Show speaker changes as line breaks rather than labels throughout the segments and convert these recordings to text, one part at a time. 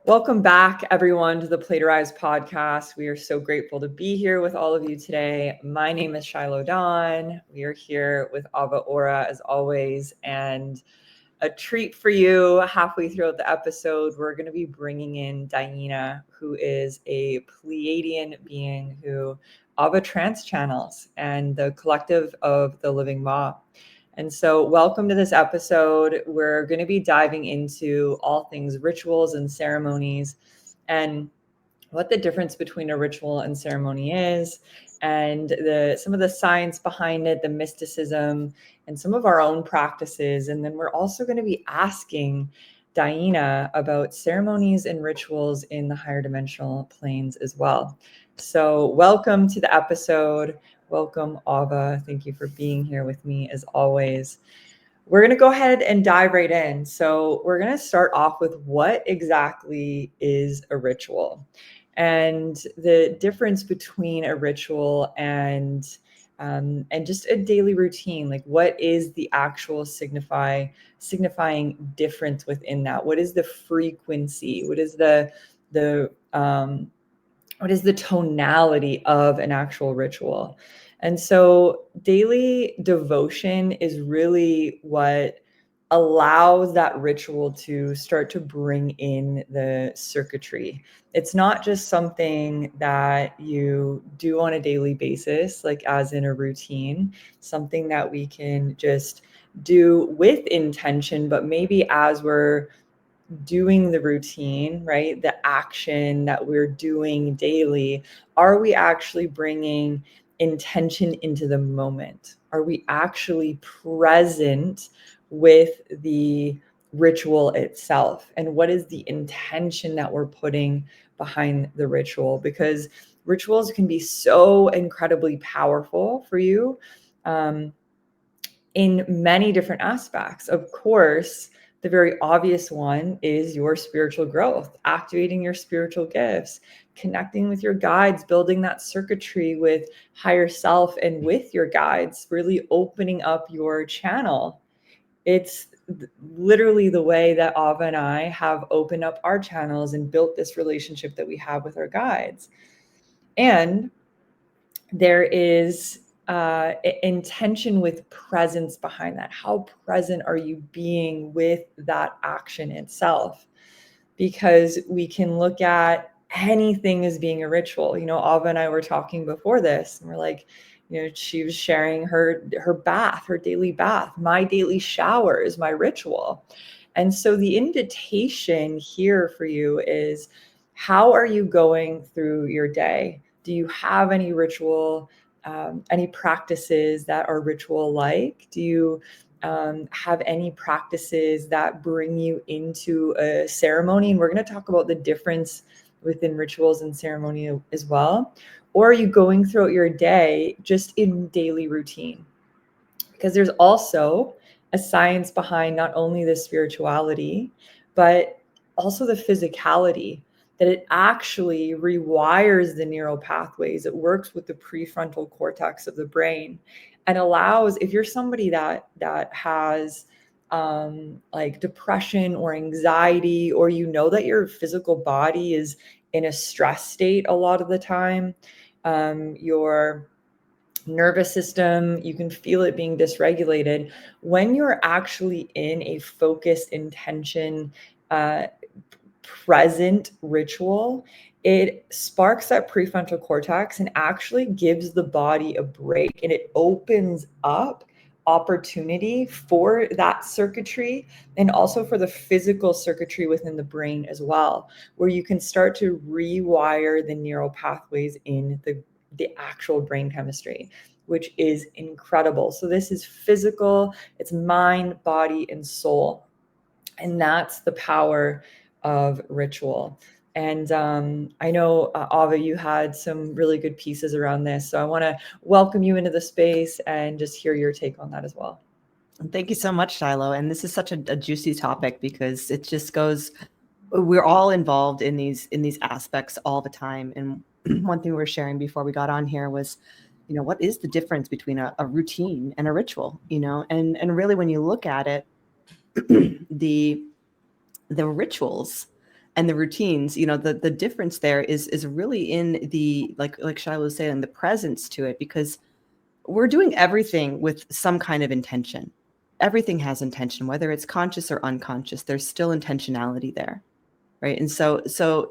Welcome back, everyone, to the Play-to-Rise podcast. We are so grateful to be here with all of you today. My name is Shiloh Dawn. We are here with Ava Aura, as always, and a treat for you. Halfway throughout the episode, we're going to be bringing in DiYeena, who is a Pleiadian being who Ava trance-channels and the collective of the living Ma. And so welcome to this episode. We're going to be diving into all things rituals and ceremonies and what the difference between a ritual and ceremony is, and some of the science behind it, the mysticism, and some of our own practices. And then we're also going to be asking DiYeena about ceremonies and rituals in the higher dimensional planes as well. So welcome to the episode. Welcome, Ava. Thank you for being here with me as always. We're going to go ahead and dive right in. So we're going to start off with what exactly is a ritual and the difference between a ritual and just a daily routine. Like, what is the actual signifying difference within that? What is the frequency? What is the tonality of an actual ritual? And so daily devotion is really what allows that ritual to start to bring in the circuitry. It's not just something that you do on a daily basis, like as in a routine, something that we can just do with intention, but maybe as we're doing the routine, right? The action that we're doing daily, are we actually bringing intention into the moment? Are we actually present with the ritual itself? And what is the intention that we're putting behind the ritual? Because rituals can be so incredibly powerful for you in many different aspects. Of course, the very obvious one is your spiritual growth, activating your spiritual gifts, connecting with your guides, building that circuitry with higher self and with your guides, really opening up your channel. It's literally the way that Ava and I have opened up our channels and built this relationship that we have with our guides. And there is intention with presence behind that. How present are you being with that action itself? Because we can look at anything as being a ritual. You know, Ava and I were talking before this, and we're like, you know, she was sharing her bath, her daily bath. My daily shower is my ritual. And so the invitation here for you is, how are you going through your day? Do you have any ritual, any practices that are ritual-like? Do you have any practices that bring you into a ceremony? And we're going to talk about the difference within rituals and ceremony as well. Or are you going throughout your day just in daily routine? Because there's also a science behind not only the spirituality, but also the physicality, that it actually rewires the neural pathways. It works with the prefrontal cortex of the brain and allows, if you're somebody that has like depression or anxiety, or you know that your physical body is in a stress state a lot of the time, your nervous system, you can feel it being dysregulated. When you're actually in a focused intention, present ritual, it sparks that prefrontal cortex and actually gives the body a break, and it opens up opportunity for that circuitry and also for the physical circuitry within the brain as well, where you can start to rewire the neural pathways in the actual brain chemistry, which is incredible. So this is physical, it's mind, body, and soul. And that's the power of ritual. And I know, Ava, you had some really good pieces around this. So I want to welcome you into the space and just hear your take on that as well.
Thank you so much, Shiloh. And this is such a juicy topic, because it just goes, we're all involved in these aspects all the time. And one thing we were sharing before we got on here was, you know, what is the difference between a routine and a ritual, you know? And really, when you look at it, the rituals and the routines, the difference there is really in the, like Shiloh was saying, the presence to it, because we're doing everything with some kind of intention. Everything has intention, whether it's conscious or unconscious, there's still intentionality there. Right. And so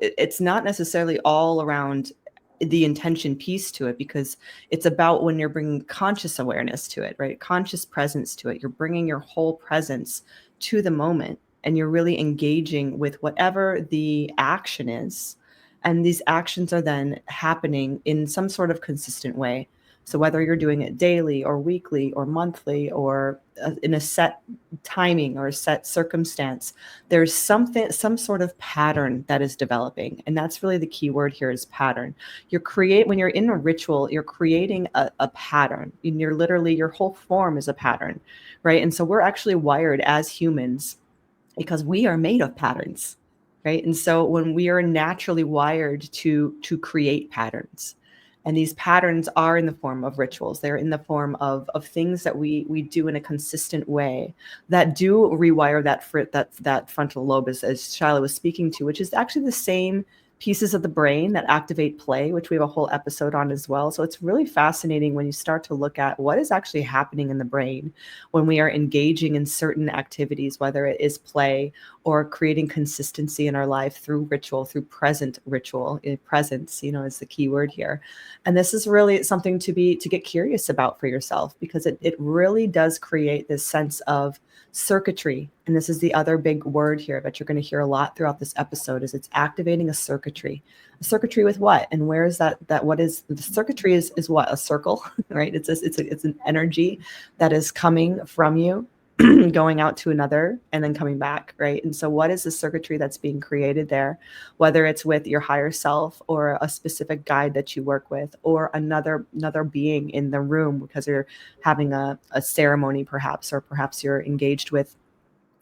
it's not necessarily all around the intention piece to it, because it's about when you're bringing conscious awareness to it, right? Conscious presence to it. You're bringing your whole presence to the moment, and you're really engaging with whatever the action is. And these actions are then happening in some sort of consistent way. So whether you're doing it daily or weekly or monthly or in a set timing or a set circumstance, there's some sort of pattern that is developing. And that's really the key word here, is pattern. When you're in a ritual, you're creating a pattern, and you're literally, your whole form is a pattern, right? And so we're actually wired as humans because we are made of patterns, right? And so when we are naturally wired to create patterns, and these patterns are in the form of rituals. They're in the form of things that we do in a consistent way that do rewire that frontal lobe, as Shiloh was speaking to, which is actually the same pieces of the brain that activate play, which we have a whole episode on as well. So it's really fascinating when you start to look at what is actually happening in the brain when we are engaging in certain activities, whether it is play or creating consistency in our life through ritual, through present ritual. Presence, is the key word here. And this is really something to get curious about for yourself, because it really does create this sense of circuitry. And this is the other big word here that you're going to hear a lot throughout this episode, is it's activating a circuitry. A circuitry with what? And where is that what is the circuitry? Is what? A circle, right? It's an energy that is coming from you, going out to another, and then coming back, right? And so what is the circuitry that's being created there, whether it's with your higher self or a specific guide that you work with, or another being in the room because you're having a ceremony perhaps, or perhaps you're engaged with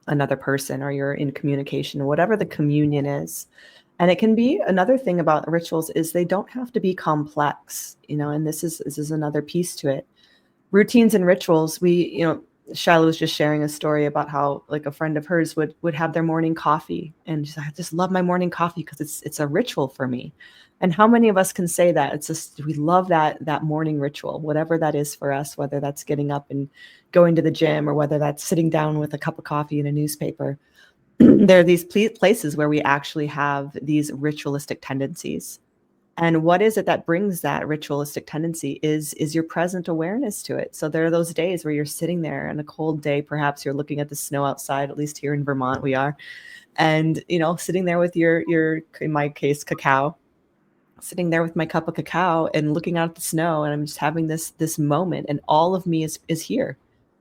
another person, or you're in communication, or whatever the communion is. And it can be, another thing about rituals is they don't have to be complex, and this is another piece to it. Routines and rituals, Shiloh was just sharing a story about how, like, a friend of hers would have their morning coffee, and she's like, I just love my morning coffee because it's a ritual for me. And how many of us can say that? It's just, we love that morning ritual, whatever that is for us, whether that's getting up and going to the gym, or whether that's sitting down with a cup of coffee and a newspaper. There are these places where we actually have these ritualistic tendencies. And what is it that brings that ritualistic tendency is your present awareness to it. So there are those days where you're sitting there on a cold day, perhaps you're looking at the snow outside, at least here in Vermont we are, and sitting there with your, in my case, cacao, sitting there with my cup of cacao and looking out at the snow, and I'm just having this moment, and all of me is here.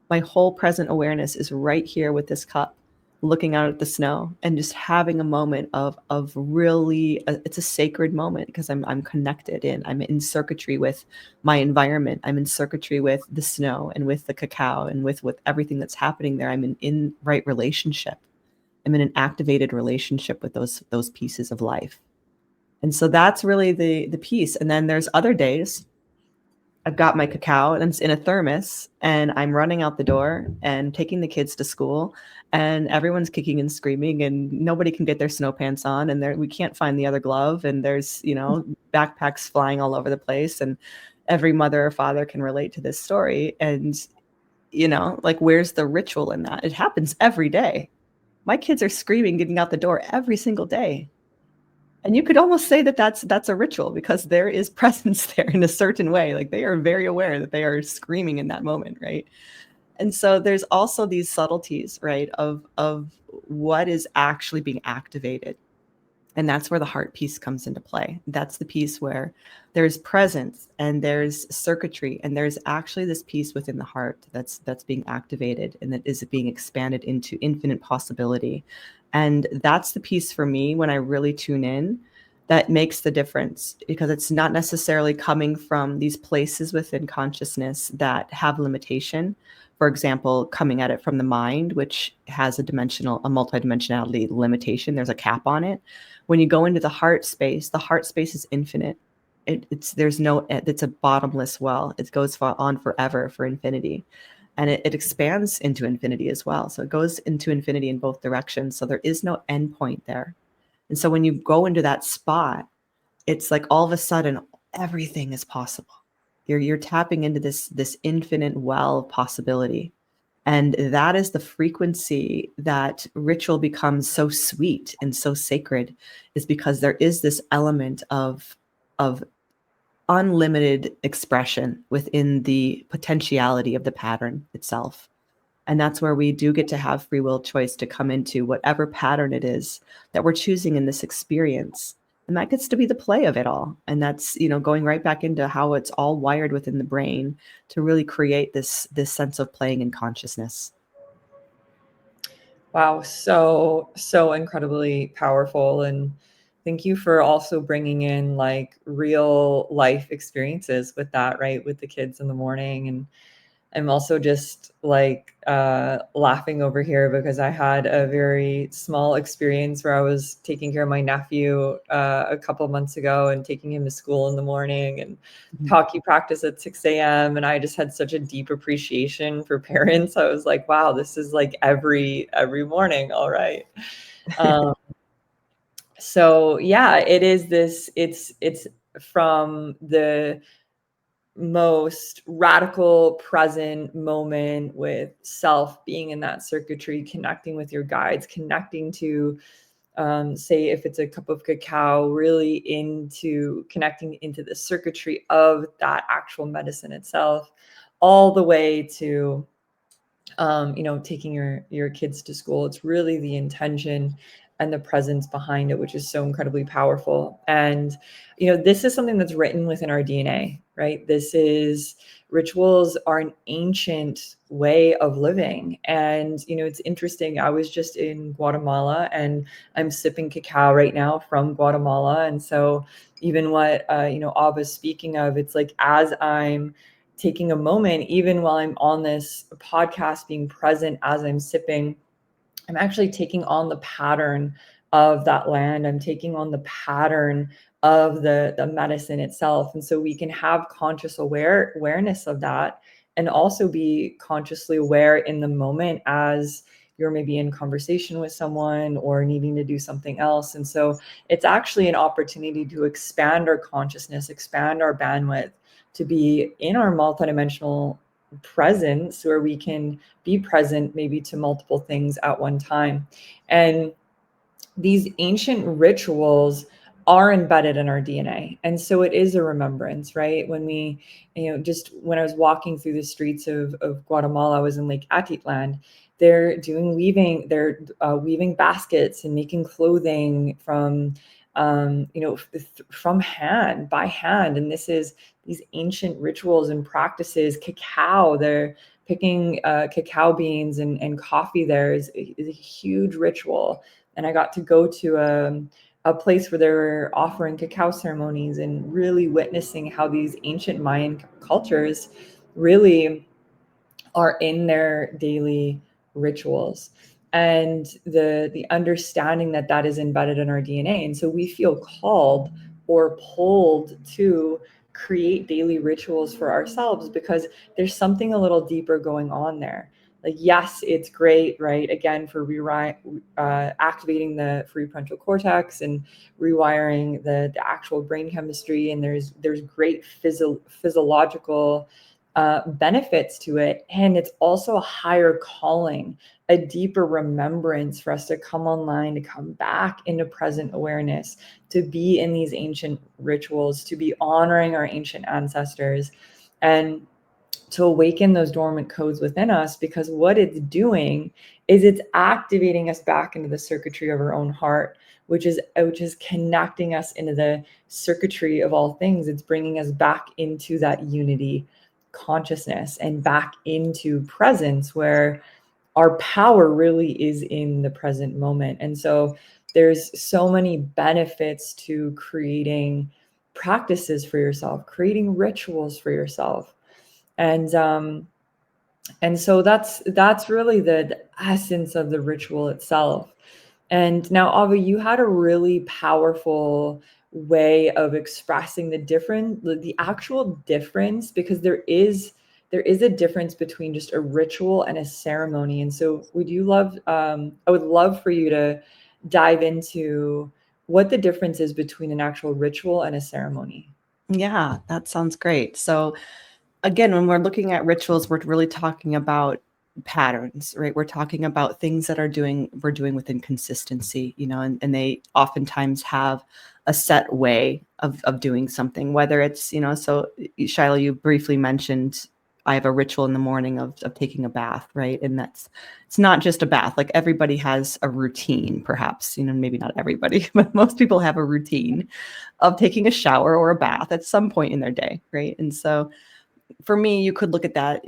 My whole present awareness is right here with this cup, looking out at the snow, and just having a moment of really, it's a sacred moment, because I'm connected I'm in circuitry with my environment. I'm in circuitry with the snow and with the cacao and with everything that's happening there. I'm in right relationship. I'm in an activated relationship with those pieces of life. And so that's really the piece. And then there's other days I've got my cacao and it's in a thermos, and I'm running out the door and taking the kids to school, and everyone's kicking and screaming, and nobody can get their snow pants on, and we can't find the other glove, and there's, backpacks flying all over the place, and every mother or father can relate to this story. And, like, where's the ritual in that? It happens every day. My kids are screaming, getting out the door every single day. And you could almost say that that's a ritual, because there is presence there in a certain way. Like, they are very aware that they are screaming in that moment, right? And so there's also these subtleties, right, of what is actually being activated. And that's where the heart piece comes into play. That's the piece where there's presence and there's circuitry, and there's actually this piece within the heart that's being activated, and that is being expanded into infinite possibility. And that's the piece for me, when I really tune in, that makes the difference, because it's not necessarily coming from these places within consciousness that have limitation. For example, coming at it from the mind, which has a multidimensionality limitation. There's a cap on it. When you go into the heart space is infinite. It's a bottomless well. It goes on forever, for infinity. And it expands into infinity as well. So it goes into infinity in both directions. So there is no end point there. And so when you go into that spot, it's like all of a sudden everything is possible. You're tapping into this infinite well of possibility. And that is the frequency that ritual becomes so sweet and so sacred, is because there is this element of unlimited expression within the potentiality of the pattern itself. And that's where we do get to have free will choice to come into whatever pattern it is that we're choosing in this experience. And that gets to be the play of it all. And that's, going right back into how it's all wired within the brain to really create this sense of playing in consciousness.
Wow, so incredibly powerful. And thank you for also bringing in like real life experiences with that, right? With the kids in the morning. And I'm also just like laughing over here because I had a very small experience where I was taking care of my nephew a couple months ago and taking him to school in the morning, and hockey practice at 6 a.m. And I just had such a deep appreciation for parents. I was like, wow, this is like every morning. All right. So yeah, it is this, it's from the most radical present moment with self, being in that circuitry, connecting with your guides, connecting to say if it's a cup of cacao, really into connecting into the circuitry of that actual medicine itself, all the way to taking your kids to school. It's really the intention and the presence behind it, which is so incredibly powerful. And this is something that's written within our DNA, right? Rituals are an ancient way of living. And it's interesting, I was just in Guatemala and I'm sipping cacao right now from Guatemala. And so even what Ava's speaking of, it's like, as I'm taking a moment, even while I'm on this podcast, being present as I'm sipping, I'm actually taking on the pattern of that land. I'm taking on the pattern of the medicine itself. And so we can have conscious awareness of that, and also be consciously aware in the moment as you're maybe in conversation with someone or needing to do something else. And so it's actually an opportunity to expand our consciousness, expand our bandwidth, to be in our multidimensional presence, where we can be present maybe to multiple things at one time. And these ancient rituals are embedded in our DNA. And so it is a remembrance, right? When we, just when I was walking through the streets of Guatemala, I was in Lake Atitlan. They're doing weaving, they're weaving baskets and making clothing from, from hand, by hand. And this is these ancient rituals and practices. Cacao, they're picking cacao beans and coffee there is a huge ritual. And I got to go to a place where they were offering cacao ceremonies and really witnessing how these ancient Mayan cultures really are in their daily rituals, and the understanding that that is embedded in our DNA. And so we feel called or pulled to create daily rituals for ourselves because there's something a little deeper going on there. Like, yes, it's great, right? Again, for activating the prefrontal cortex and rewiring the actual brain chemistry. And there's great physiological benefits to it. And it's also a higher calling, a deeper remembrance for us to come online, to come back into present awareness, to be in these ancient rituals, to be honoring our ancient ancestors, and to awaken those dormant codes within us. Because what it's doing is it's activating us back into the circuitry of our own heart, which is connecting us into the circuitry of all things. It's bringing us back into that unity consciousness and back into presence, where our power really is in the present moment. And so there's so many benefits to creating practices for yourself, creating rituals for yourself. And so that's really the essence of the ritual itself. And now, Ava, you had a really powerful way of expressing the actual difference, because there is a difference between just a ritual and a ceremony. And so I would love for you to dive into what the difference is between an actual ritual and a ceremony.
Yeah, that sounds great. So again, when we're looking at rituals, we're really talking about patterns, right? We're talking about things that we're doing within consistency, and they oftentimes have a set way of doing something, whether it's, so Shiloh, you briefly mentioned I have a ritual in the morning of taking a bath, right? And it's not just a bath. Like everybody has a routine, perhaps, maybe not everybody, but most people have a routine of taking a shower or a bath at some point in their day, right? And so for me, you could look at that,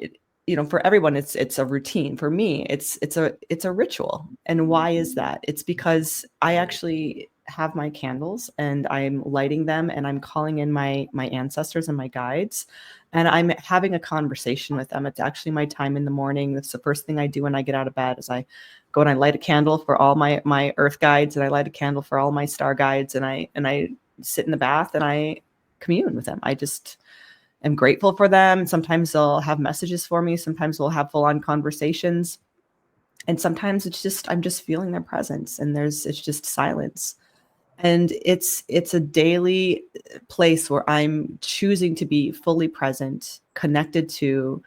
for everyone, it's a routine. For me, it's a ritual. And why is that? It's because I actually have my candles and I'm lighting them and I'm calling in my ancestors and my guides, and I'm having a conversation with them. It's actually my time in the morning. That's the first thing I do when I get out of bed is I go and I light a candle for all my earth guides, and I light a candle for all my star guides, and I sit in the bath and I commune with them. I just am grateful for them. Sometimes they'll have messages for me. Sometimes we'll have full-on conversations. And sometimes I'm just feeling their presence, and it's just silence. And it's a daily place where I'm choosing to be fully present, connected to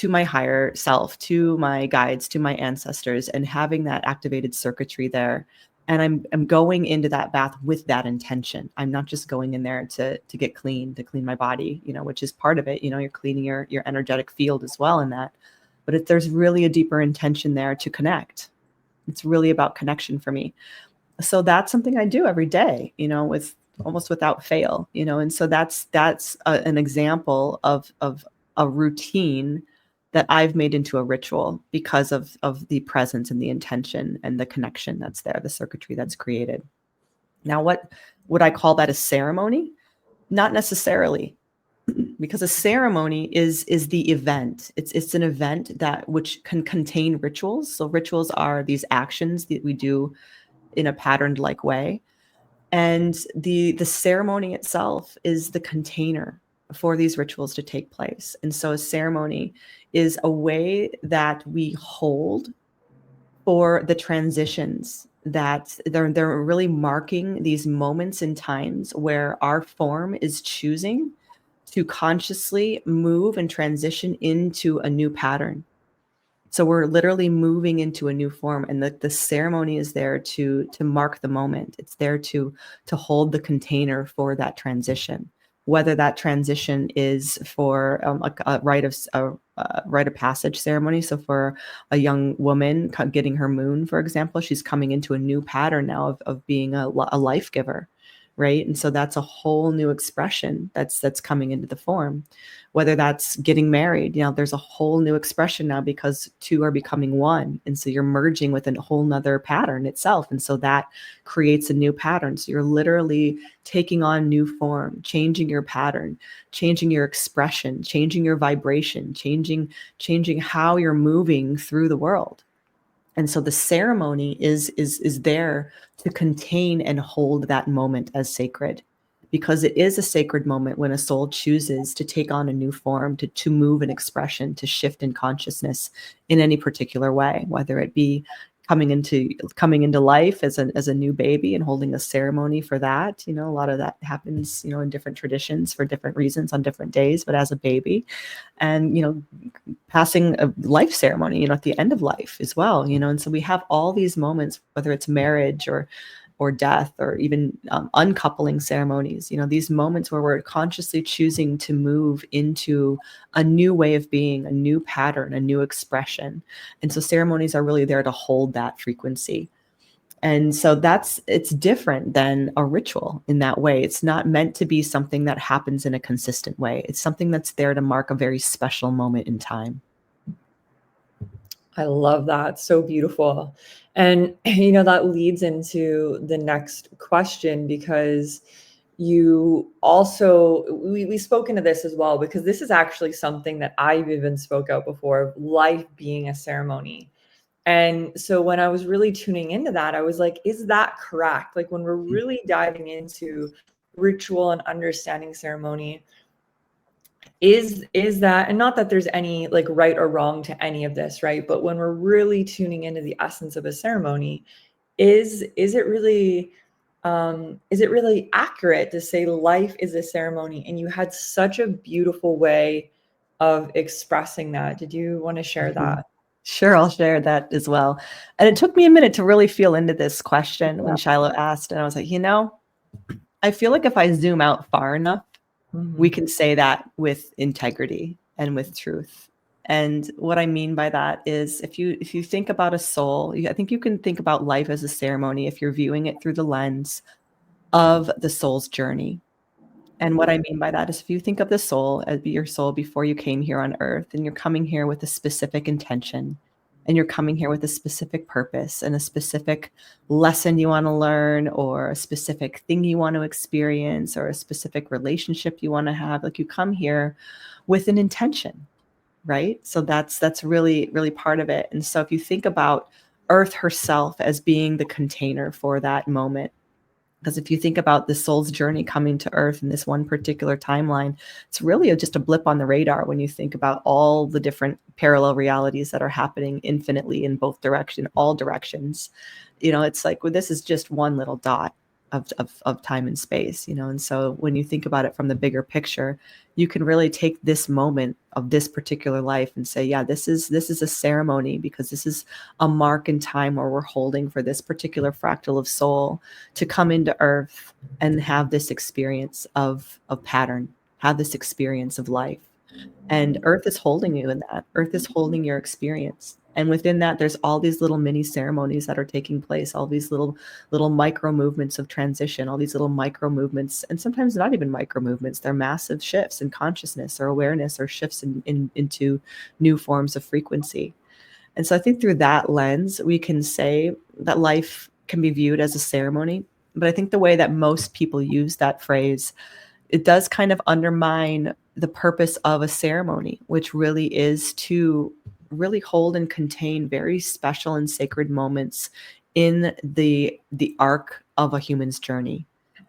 my higher self, to my guides, to my ancestors, and having that activated circuitry there. And I'm going into that bath with that intention. I'm not just going in there to get clean, to clean my body, which is part of it. You're cleaning your energetic field as well in that. But there's really a deeper intention there to connect. It's really about connection for me. So that's something I do every day, with almost without fail, and so that's an example of a routine that I've made into a ritual because of the presence and the intention and the connection that's there, the circuitry that's created. Now, what would I call that a ceremony? Not necessarily, because a ceremony is the event. It's an event which can contain rituals. So rituals are these actions that we do in a patterned like way. And the ceremony itself is the container for these rituals to take place. And so a ceremony is a way that we hold for the transitions, that they're really marking these moments in times where our form is choosing to consciously move and transition into a new pattern. So we're literally moving into a new form, and the ceremony is there to mark the moment. It's there to hold the container for that transition, whether that transition is for a rite of passage ceremony. So for a young woman getting her moon, for example, she's coming into a new pattern now of being a life giver, right? And so that's a whole new expression that's coming into the form. Whether that's getting married, there's a whole new expression now because two are becoming one. And so you're merging with a whole nother pattern itself. And so that creates a new pattern. So you're literally taking on new form, changing your pattern, changing your expression, changing your vibration, changing how you're moving through the world. And so the ceremony is there to contain and hold that moment as sacred, because it is a sacred moment when a soul chooses to take on a new form, to move in expression, to shift in consciousness in any particular way, whether it be coming into life as a new baby and holding a ceremony for that. A lot of that happens, in different traditions for different reasons on different days, but as a baby, and, passing a life ceremony, at the end of life as well, and so we have all these moments, whether it's marriage or death, or even uncoupling ceremonies, these moments where we're consciously choosing to move into a new way of being, a new pattern, a new expression. And so ceremonies are really there to hold that frequency. And so it's different than a ritual in that way. It's not meant to be something that happens in a consistent way. It's something that's there to mark a very special moment in time.
I love that. So beautiful. And, that leads into the next question, because you also, we spoke into this as well, because this is actually something that I've even spoke out before, life being a ceremony. And so when I was really tuning into that, I was like, is that correct? Like when we're really diving into ritual and understanding ceremony, is that, and not that there's any like right or wrong to any of this, right? But when we're really tuning into the essence of a ceremony, is it really is it really accurate to say life is a ceremony? And you had such a beautiful way of expressing that. Did you want to share that?
Sure, I'll share that as well. And it took me a minute to really feel into this question when Shiloh asked, and I was like, I feel like if I zoom out far enough, we can say that with integrity and with truth. And what I mean by that is if you think about a soul, I think you can think about life as a ceremony if you're viewing it through the lens of the soul's journey. And what I mean by that is if you think of the soul as your soul before you came here on earth, and you're coming here with a specific intention, and you're coming here with a specific purpose and a specific lesson you want to learn, or a specific thing you want to experience, or a specific relationship you want to have, like you come here with an intention, right? So that's really, really part of it. And so if you think about Earth herself as being the container for that moment, because if you think about the soul's journey coming to Earth in this one particular timeline, it's really just a blip on the radar when you think about all the different parallel realities that are happening infinitely in both all directions. It's like, well, this is just one little dot of time and space, and so when you think about it from the bigger picture, you can really take this moment of this particular life and say, yeah, this is a ceremony, because this is a mark in time where we're holding for this particular fractal of soul to come into Earth and have this experience of pattern, have this experience of life. And Earth is holding you in that. Earth is holding your experience. And within that, there's all these little mini ceremonies that are taking place, all these little micro movements of transition, all these little micro movements, and sometimes not even micro movements. They're massive shifts in consciousness or awareness, or shifts into new forms of frequency. And so I think through that lens, we can say that life can be viewed as a ceremony. But I think the way that most people use that phrase, it does kind of undermine the purpose of a ceremony, which really is to really hold and contain very special and sacred moments in the arc of a human's journey.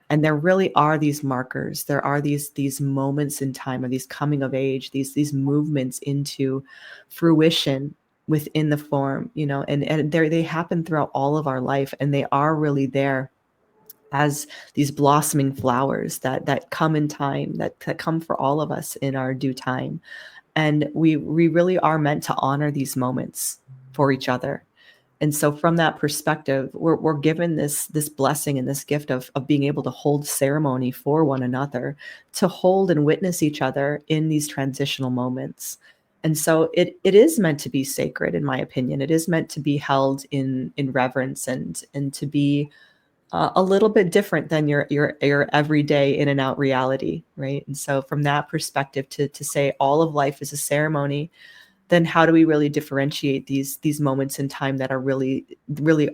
And there really are these markers. There are these moments in time, or these coming of age, these movements into fruition within the form, and they happen throughout all of our life, and they are really there as these blossoming flowers that come in time, that come for all of us in our due time. And we really are meant to honor these moments for each other. And so from that perspective, we're given this blessing and this gift of being able to hold ceremony for one another, to hold and witness each other in these transitional moments. And so it is meant to be sacred, in my opinion. It is meant to be held in reverence, and to be a little bit different than your everyday in and out reality, right? And so from that perspective, to say all of life is a ceremony, then how do we really differentiate these moments in time that are really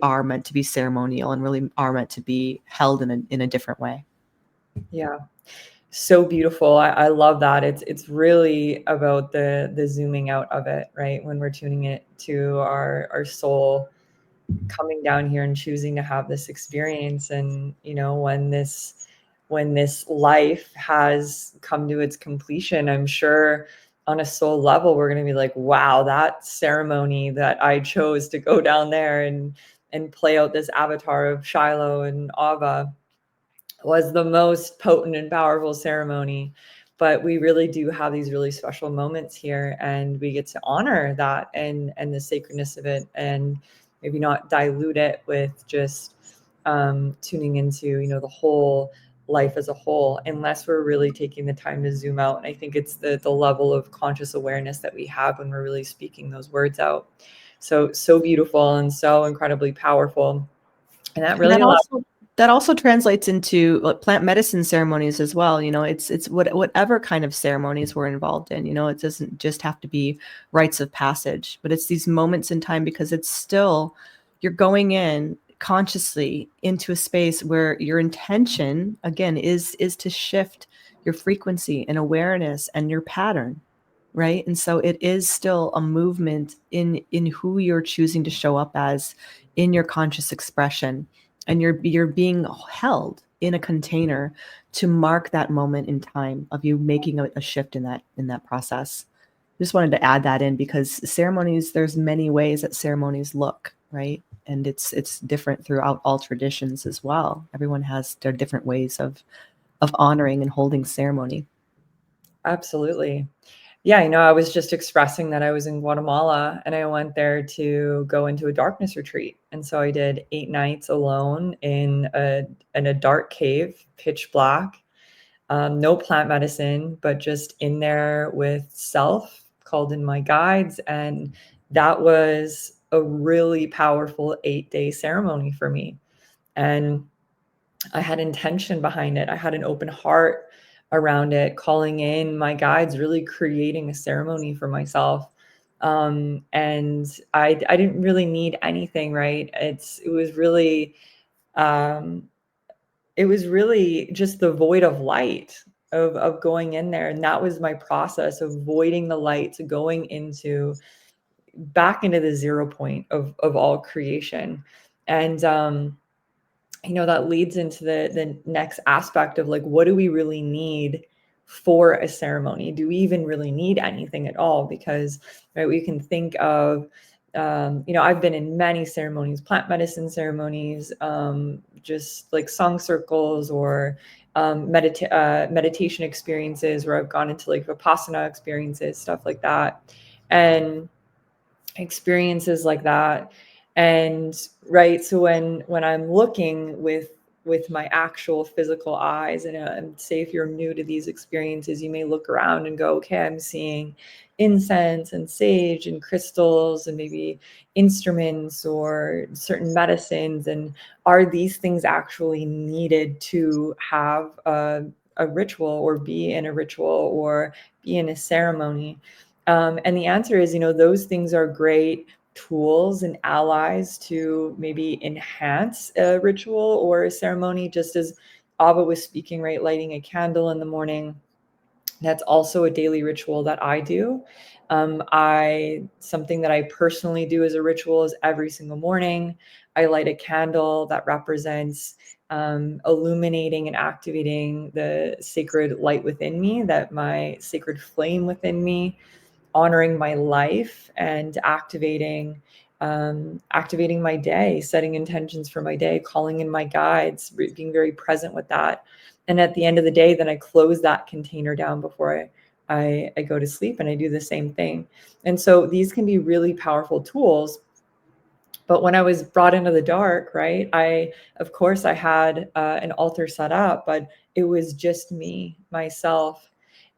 are meant to be ceremonial and really are meant to be held in a different way?
Yeah. So beautiful. I love that. It's really about the zooming out of it, right? When we're tuning it to our soul coming down here and choosing to have this experience. And when this life has come to its completion, I'm sure on a soul level we're going to be like, wow, that ceremony that I chose to go down there and play out this avatar of Shiloh and Ava was the most potent and powerful ceremony. But we really do have these really special moments here, and we get to honor that and the sacredness of it, and maybe not dilute it with just tuning into the whole life as a whole, unless we're really taking the time to zoom out. And I think it's the level of conscious awareness that we have when we're really speaking those words out. So beautiful and so incredibly powerful. And that really allows.
That also translates into plant medicine ceremonies as well. It's whatever kind of ceremonies we're involved in. It doesn't just have to be rites of passage, but it's these moments in time, because it's still, you're going in consciously into a space where your intention, again, is to shift your frequency and awareness and your pattern, right? And so it is still a movement in who you're choosing to show up as in your conscious expression. And you're being held in a container to mark that moment in time of you making a shift in that process. Just wanted to add that in, because ceremonies, there's many ways that ceremonies look, right? and it's different throughout all traditions as well. Everyone has their different ways of honoring and holding ceremony.
Absolutely. Yeah, I was just expressing that I was in Guatemala and I went there to go into a darkness retreat. And so I did 8 nights alone in a dark cave, pitch black, no plant medicine, but just in there with self, called in my guides. And that was a really powerful 8-day ceremony for me. And I had intention behind it. I had an open heart around it, calling in my guides, really creating a ceremony for myself. And I didn't really need anything, right? Um, it was really just the void of light of going in there. And that was my process of voiding the light to going back into the 0 point of all creation. And, that leads into the next aspect of like, what do we really need for a ceremony? Do we even really need anything at all? Because, right, we can think of, I've been in many ceremonies, plant medicine ceremonies, just like song circles or meditation experiences where I've gone into like Vipassana experiences, stuff like that. And experiences like that. And right, so when I'm looking with my actual physical eyes, and say if you're new to these experiences, you may look around and go, okay, I'm seeing incense and sage and crystals and maybe instruments or certain medicines, and are these things actually needed to have a ritual or be in a ritual or be in a ceremony? And the answer is, those things are great tools and allies to maybe enhance a ritual or a ceremony, just as Ava was speaking, right? Lighting a candle in the morning. That's also a daily ritual that I do. Something that I personally do as a ritual is every single morning, I light a candle that represents illuminating and activating the sacred light within me, that my sacred flame within me, honoring my life and activating my day, setting intentions for my day, calling in my guides, being very present with that. And at the end of the day, then I close that container down before I go to sleep, and I do the same thing. And so these can be really powerful tools. But when I was brought into the dark, right, of course I had an altar set up, but it was just me, myself,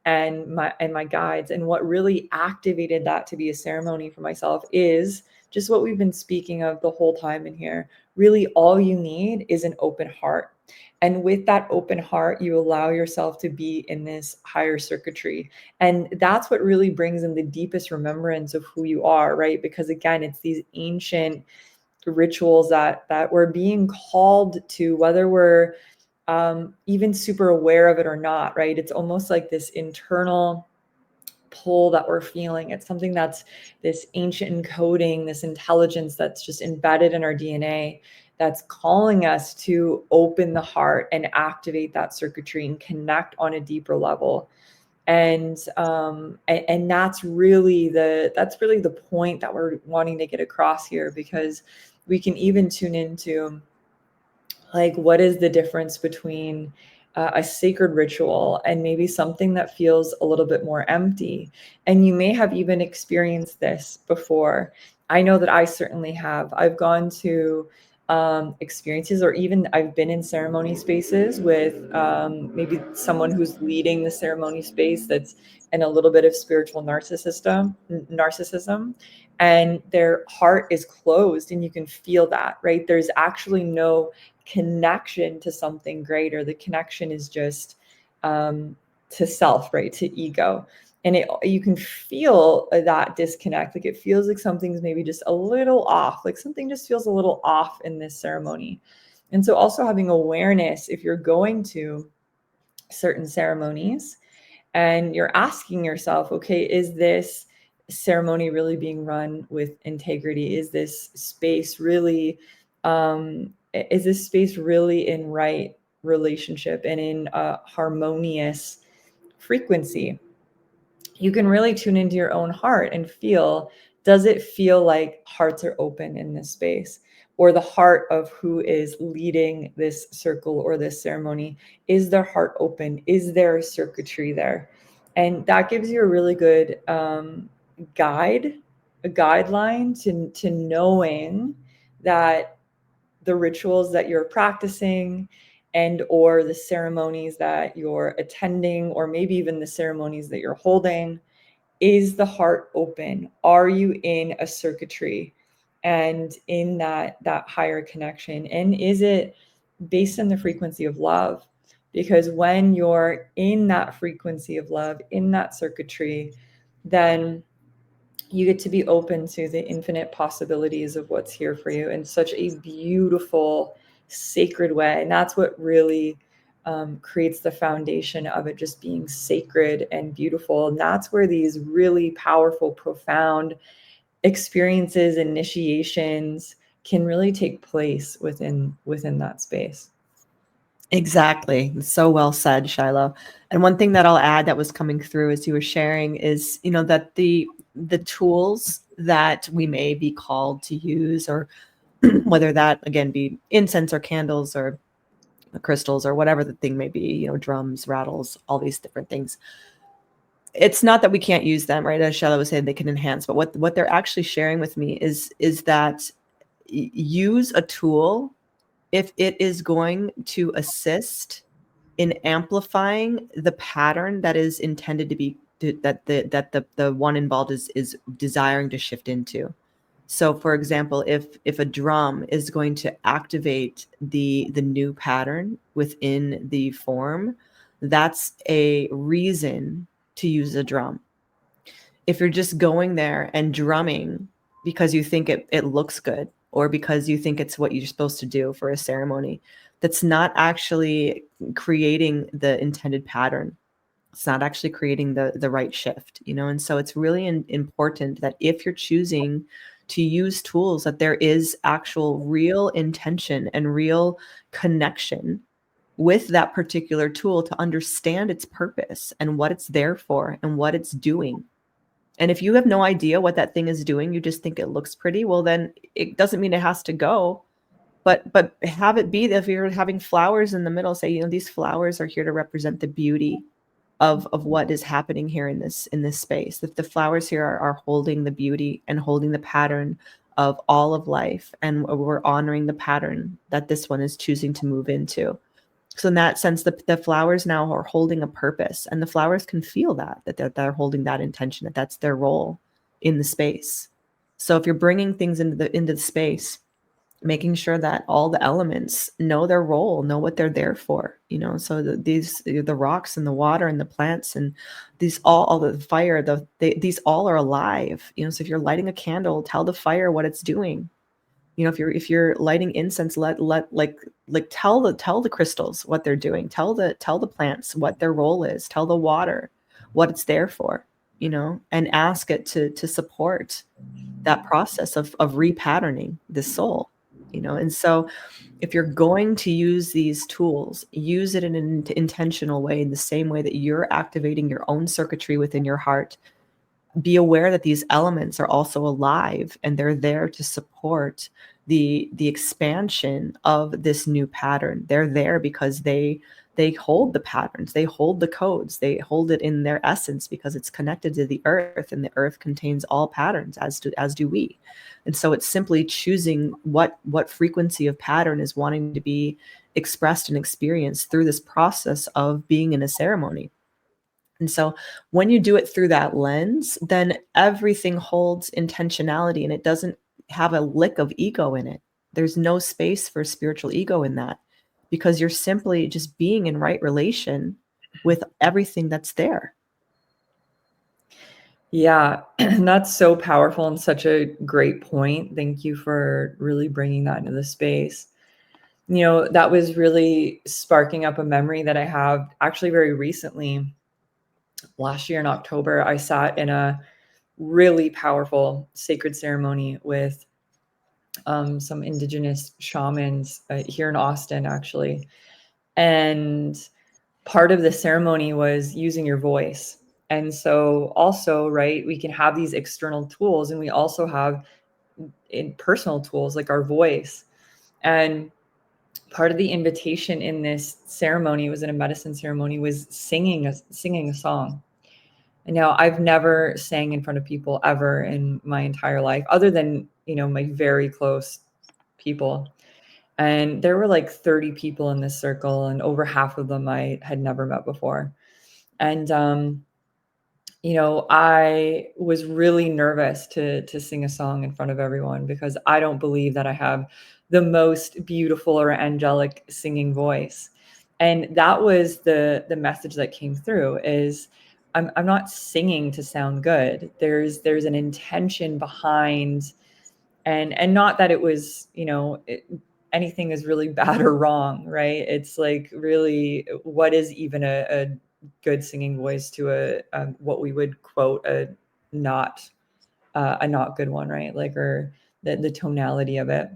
and my guides. And what really activated that to be a ceremony for myself is just what we've been speaking of the whole time in here. Really, all you need is an open heart. And with that open heart, you allow yourself to be in this higher circuitry. And that's what really brings in the deepest remembrance of who you are, right? Because again, it's these ancient rituals that we're being called to, whether we're even super aware of it or not, right? It's almost like this internal pull that we're feeling. It's something that's this ancient encoding, this intelligence that's just embedded in our DNA, that's calling us to open the heart and activate that circuitry and connect on a deeper level. And that's really the point that we're wanting to get across here, because we can even tune into like, what is the difference between a sacred ritual and maybe something that feels a little bit more empty? And you may have even experienced this before. I know that I certainly have. I've gone to experiences, or even I've been in ceremony spaces with maybe someone who's leading the ceremony space that's in a little bit of spiritual narcissism, and their heart is closed, and you can feel that, right? There's actually no connection to something greater. The connection is just to self, right? To ego. And you can feel that disconnect. Like, it feels like something's maybe just a little off, like something just feels a little off in this ceremony. And so also having awareness, if you're going to certain ceremonies and you're asking yourself, okay, is this ceremony really being run with integrity? Is this space really in right relationship and in a harmonious frequency? You can really tune into your own heart and feel, does it feel like hearts are open in this space? or the heart of who is leading this circle or this ceremony. Is their heart open? Is there a circuitry there? And that gives you a really good guideline to knowing that the rituals that you're practicing and or the ceremonies that you're attending, or maybe even the ceremonies that you're holding, is the heart open? Are you in a circuitry and in that higher connection? And is it based on the frequency of love? Because when you're in that frequency of love, in that circuitry, then you get to be open to the infinite possibilities of what's here for you in such a beautiful, sacred way. And that's what really creates the foundation of it just being sacred and beautiful. And that's where these really powerful, profound experiences, initiations can really take place within that space.
Exactly. So well said, Shiloh. And one thing that I'll add that was coming through as you were sharing is, that the tools that we may be called to use, or whether that again be incense or candles or crystals or whatever the thing may be, drums, rattles, all these different things. It's not that we can't use them, right? As Shiloh was saying, they can enhance, but what they're actually sharing with me is that use a tool if it is going to assist in amplifying the pattern that is intended to be, that the one involved is desiring to shift into. So for example, if a drum is going to activate the new pattern within the form, that's a reason to use a drum. If you're just going there and drumming because you think it looks good, or because you think it's what you're supposed to do for a ceremony, that's not actually creating the intended pattern. It's not actually creating the right shift, And so it's really important that if you're choosing to use tools, that there is actual real intention and real connection with that particular tool to understand its purpose and what it's there for and what it's doing. And if you have no idea what that thing is doing, you just think it looks pretty, well, then it doesn't mean it has to go. But have it be that if you're having flowers in the middle, say, these flowers are here to represent the beauty of what is happening here in this space. That the flowers here are holding the beauty and holding the pattern of all of life. And we're honoring the pattern that this one is choosing to move into. So in that sense, the flowers now are holding a purpose, and the flowers can feel that they're holding that intention, that that's their role in the space. So if you're bringing things into the space, making sure that all the elements know their role, know what they're there for, so the rocks and the water and the plants and these all the fire, these all are alive, so if you're lighting a candle, tell the fire what it's doing. If you're lighting incense, tell the crystals what they're doing, tell the plants what their role is, tell the water what it's there for, and ask it to support that process of repatterning the soul, And so if you're going to use these tools, use it in an intentional way, in the same way that you're activating your own circuitry within your heart. Be aware that these elements are also alive, and they're there to support the expansion of this new pattern. They're there because they hold the patterns, they hold the codes, they hold it in their essence because it's connected to the earth, and the earth contains all patterns, as do we. And so it's simply choosing what frequency of pattern is wanting to be expressed and experienced through this process of being in a ceremony. And so when you do it through that lens, then everything holds intentionality, and it doesn't have a lick of ego in it. There's no space for spiritual ego in that, because you're simply just being in right relation with everything that's there.
Yeah, that's so powerful and such a great point. Thank you for really bringing that into the space. That was really sparking up a memory that I have actually very recently. Last year in October, I sat in a really powerful sacred ceremony with some indigenous shamans here in Austin, actually. And part of the ceremony was using your voice. And so also, right, we can have these external tools, and we also have in personal tools like our voice. And part of the invitation in this ceremony, it was in a medicine ceremony, was singing a song. And now I've never sang in front of people ever in my entire life, other than, my very close people. And there were like 30 people in this circle, and over half of them I had never met before. And I was really nervous to sing a song in front of everyone, because I don't believe that I have the most beautiful or angelic singing voice. And that was the message that came through, is I'm not singing to sound good. There's an intention behind, and not that it was, anything is really bad or wrong, right? It's like, really, what is even a good singing voice to a what we would quote not a not good one, right? Like, or the tonality of it.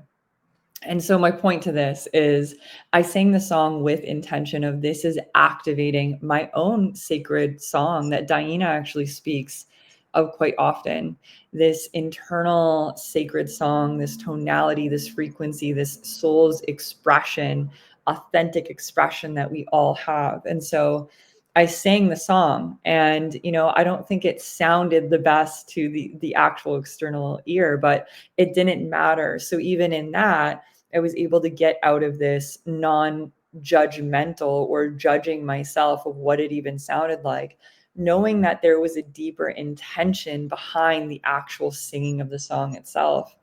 And so my point to this is, I sang the song with intention of, this is activating my own sacred song that DiYeena actually speaks of quite often. This internal sacred song, this tonality, this frequency, this soul's expression, authentic expression that we all have. And so I sang the song, and I don't think it sounded the best to the actual external ear, but it didn't matter. So even in that, I was able to get out of this non-judgmental or judging myself of what it even sounded like, knowing that there was a deeper intention behind the actual singing of the song itself.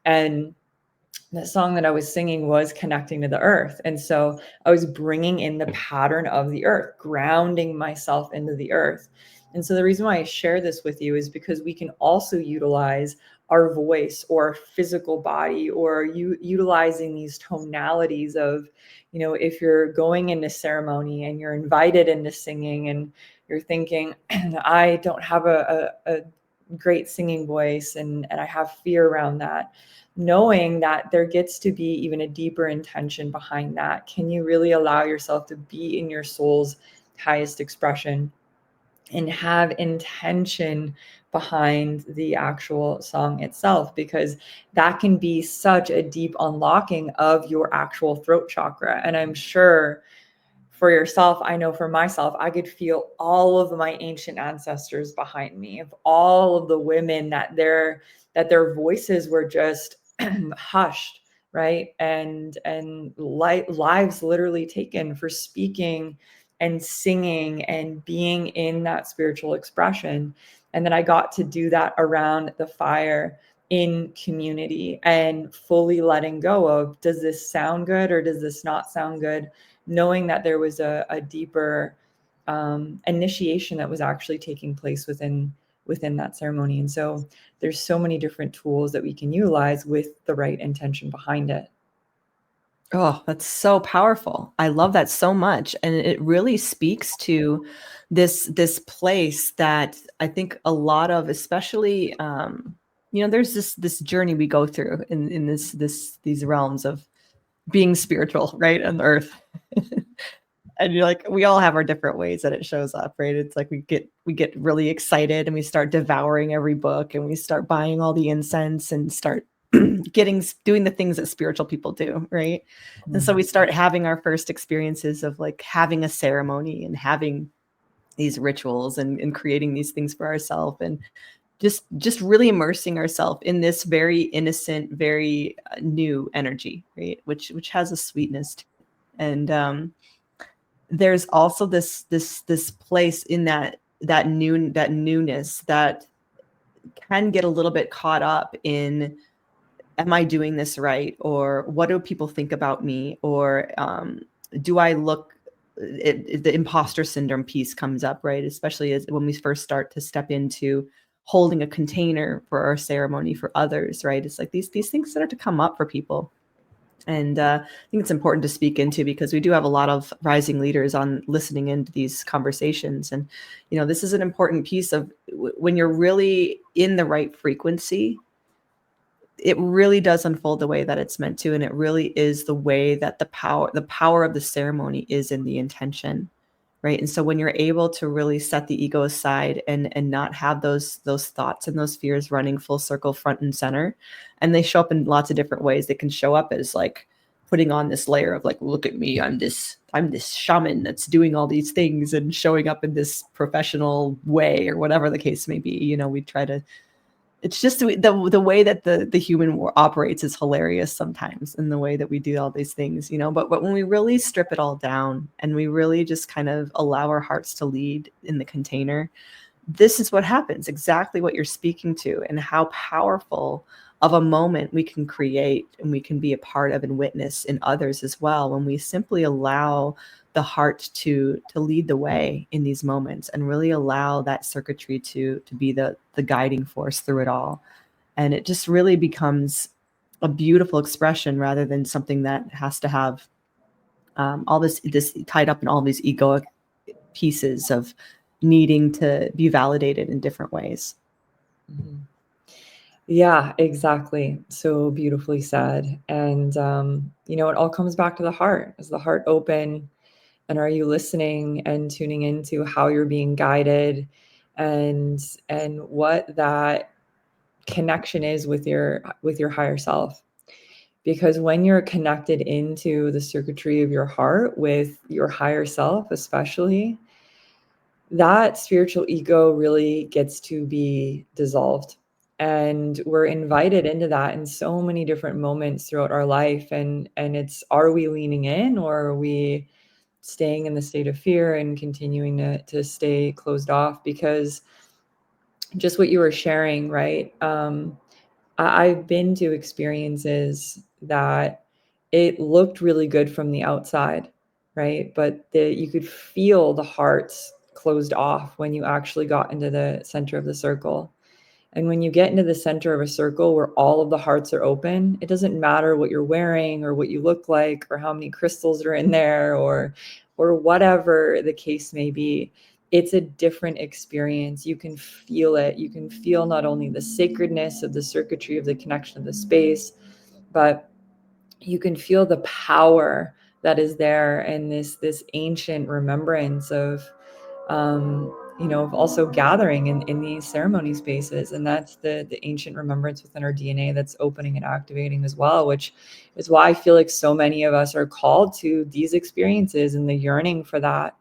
And the song that I was singing was connecting to the earth. And so I was bringing in the pattern of the earth, grounding myself into the earth. And so the reason why I share this with you is because we can also utilize our voice or physical body, or utilizing these tonalities of, if you're going into ceremony and you're invited into singing, and you're thinking, I don't have a great singing voice, and I have fear around that. Knowing that there gets to be even a deeper intention behind that. Can you really allow yourself to be in your soul's highest expression and have intention behind the actual song itself? Because that can be such a deep unlocking of your actual throat chakra. And I'm sure for yourself, I know for myself, I could feel all of my ancient ancestors behind me, of all of the women that their voices were just hushed, right? And lives literally taken for speaking and singing and being in that spiritual expression. And then I got to do that around the fire in community, and fully letting go of, does this sound good or does this not sound good? Knowing that there was a deeper initiation that was actually taking place within that ceremony. And so there's so many different tools that we can utilize with the right intention behind it.
Oh, that's so powerful. I love that so much. And it really speaks to this place that I think a lot of, especially, there's this journey we go through in these realms of being spiritual, right, on earth. And you're like, we all have our different ways that it shows up, right? It's like we get really excited and we start devouring every book, and we start buying all the incense and start doing the things that spiritual people do, right? And so we start having our first experiences of like having a ceremony and having these rituals and creating these things for ourselves, and just really immersing ourselves in this very innocent, very new energy, right? Which has a sweetness to it. And there's also this place in that newness that can get a little bit caught up in, am I doing this right? Or what do people think about me? Or do I look, the imposter syndrome piece comes up, right? Especially as when we first start to step into holding a container for our ceremony for others, right? It's like these things start to come up for people. And I think it's important to speak into, because we do have a lot of rising leaders on listening into these conversations. And, this is an important piece of when you're really in the right frequency, it really does unfold the way that it's meant to. And it really is the way that the power of the ceremony is in the intention, right? And so when you're able to really set the ego aside and not have those thoughts and those fears running full circle front and center, and they show up in lots of different ways. They can show up as like putting on this layer of like, look at me, I'm this shaman that's doing all these things and showing up in this professional way, or whatever the case may be. You know, we try to, it's just the way that the human operates is hilarious sometimes, in the way that we do all these things, you know. But when we really strip it all down and we really just kind of allow our hearts to lead in the container, this is what happens, exactly what you're speaking to, and how powerful of a moment we can create and we can be a part of and witness in others as well, when we simply allow the heart to lead the way in these moments, and really allow that circuitry to be the guiding force through it all. And it just really becomes a beautiful expression, rather than something that has to have all this tied up in all these egoic pieces of needing to be validated in different ways.
Mm-hmm. Yeah, exactly. So beautifully said. And, you know, it all comes back to the heart. Is the heart open? And are you listening and tuning into how you're being guided, and what that connection is with your higher self? Because when you're connected into the circuitry of your heart with your higher self, especially, that spiritual ego really gets to be dissolved. And we're invited into that in so many different moments throughout our life. And it's, are we leaning in, or are we staying in the state of fear and continuing to stay closed off? Because just what you were sharing, right? I've been to experiences that it looked really good from the outside, right? But you could feel the hearts closed off when you actually got into the center of the circle. And when you get into the center of a circle where all of the hearts are open, it doesn't matter what you're wearing or what you look like or how many crystals are in there, or whatever the case may be. It's a different experience. You can feel it. You can feel not only the sacredness of the circuitry of the connection of the space, but you can feel the power that is there, and this ancient remembrance of you know, of also gathering in these ceremony spaces. And that's the ancient remembrance within our DNA that's opening and activating as well, which is why I feel like so many of us are called to these experiences and the yearning for that.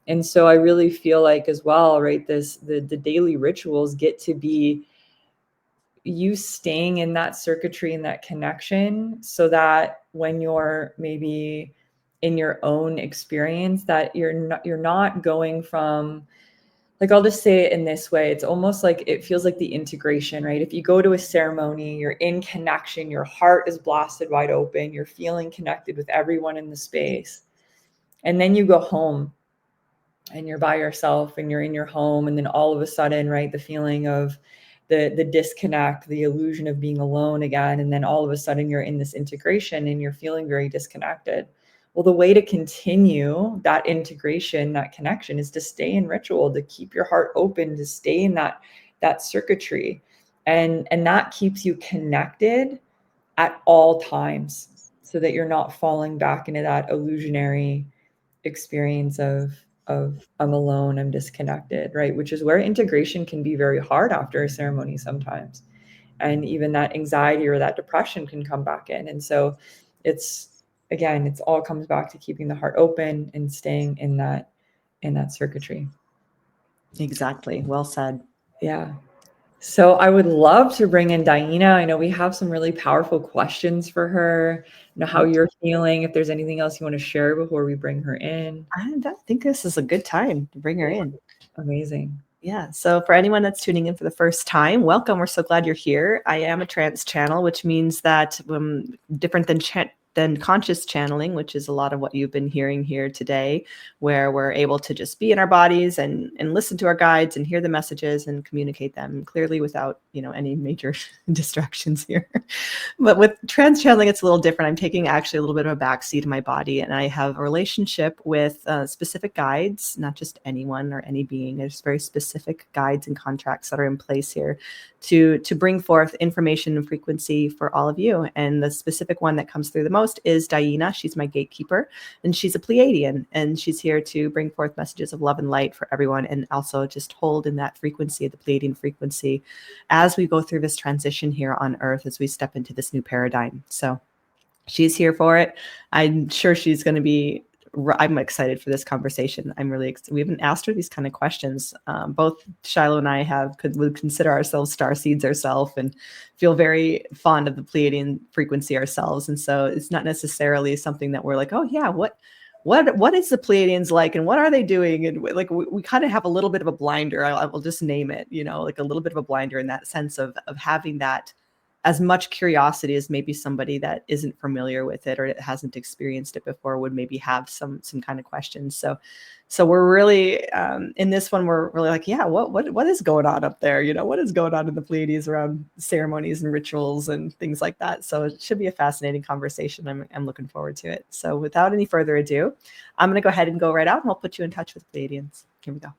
And so I really feel like as well, right, the daily rituals get to be you staying in that circuitry and that connection, so that when you're maybe in your own experience, that you're not going from, like, I'll just say it in this way. It's almost like it feels like the integration, right? If you go to a ceremony, you're in connection, your heart is blasted wide open, you're feeling connected with everyone in the space. And then you go home and you're by yourself and you're in your home. And then all of a sudden, right, the feeling of the disconnect, the illusion of being alone again. And then all of a sudden you're in this integration and you're feeling very disconnected. Well, the way to continue that integration, that connection, is to stay in ritual, to keep your heart open, to stay in that circuitry. And that keeps you connected at all times, so that you're not falling back into that illusionary experience of I'm alone, I'm disconnected, right? Which is where integration can be very hard after a ceremony sometimes. And even that anxiety or that depression can come back in. And so it's, again, it's all comes back to keeping the heart open and staying in that circuitry.
Exactly. Well said.
Yeah. So I would love to bring in DiYeena. I know we have some really powerful questions for her. Know how you're feeling. If there's anything else you want to share before we bring her in.
I think this is a good time to bring her in.
Amazing.
Yeah. So for anyone that's tuning in for the first time, welcome. We're so glad you're here. I am a trance channel, which means that different than conscious channeling, which is a lot of what you've been hearing here today, where we're able to just be in our bodies and listen to our guides and hear the messages and communicate them clearly without, any major distractions here. But with trance channeling, it's a little different. I'm taking actually a little bit of a backseat in my body, and I have a relationship with specific guides, not just anyone or any being. There's very specific guides and contracts that are in place here to bring forth information and frequency for all of you. And the specific one that comes through the most is DiYeena. She's my gatekeeper, and she's a Pleiadian, and she's here to bring forth messages of love and light for everyone, and also just hold in that frequency, the Pleiadian frequency, as we go through this transition here on Earth, as we step into this new paradigm. So she's here for it. I'm sure she's going to be. I'm excited for this conversation. I'm really excited. We haven't asked her these kind of questions. Both Shiloh and I would consider ourselves star seeds ourselves and feel very fond of the Pleiadian frequency ourselves. And so it's not necessarily something that we're like, oh yeah, what is the Pleiadians like, and what are they doing? And like we kind of have a little bit of a blinder. I will just name it, like a little bit of a blinder in that sense of having that as much curiosity as maybe somebody that isn't familiar with it or hasn't experienced it before would maybe have some kind of questions. So we're really in this one, we're really like, yeah, what is going on up there? What is going on in the Pleiades around ceremonies and rituals and things like that. So it should be a fascinating conversation. I'm looking forward to it. So without any further ado, I'm going to go ahead and go right out, and I'll put you in touch with Pleiadians. Here we go.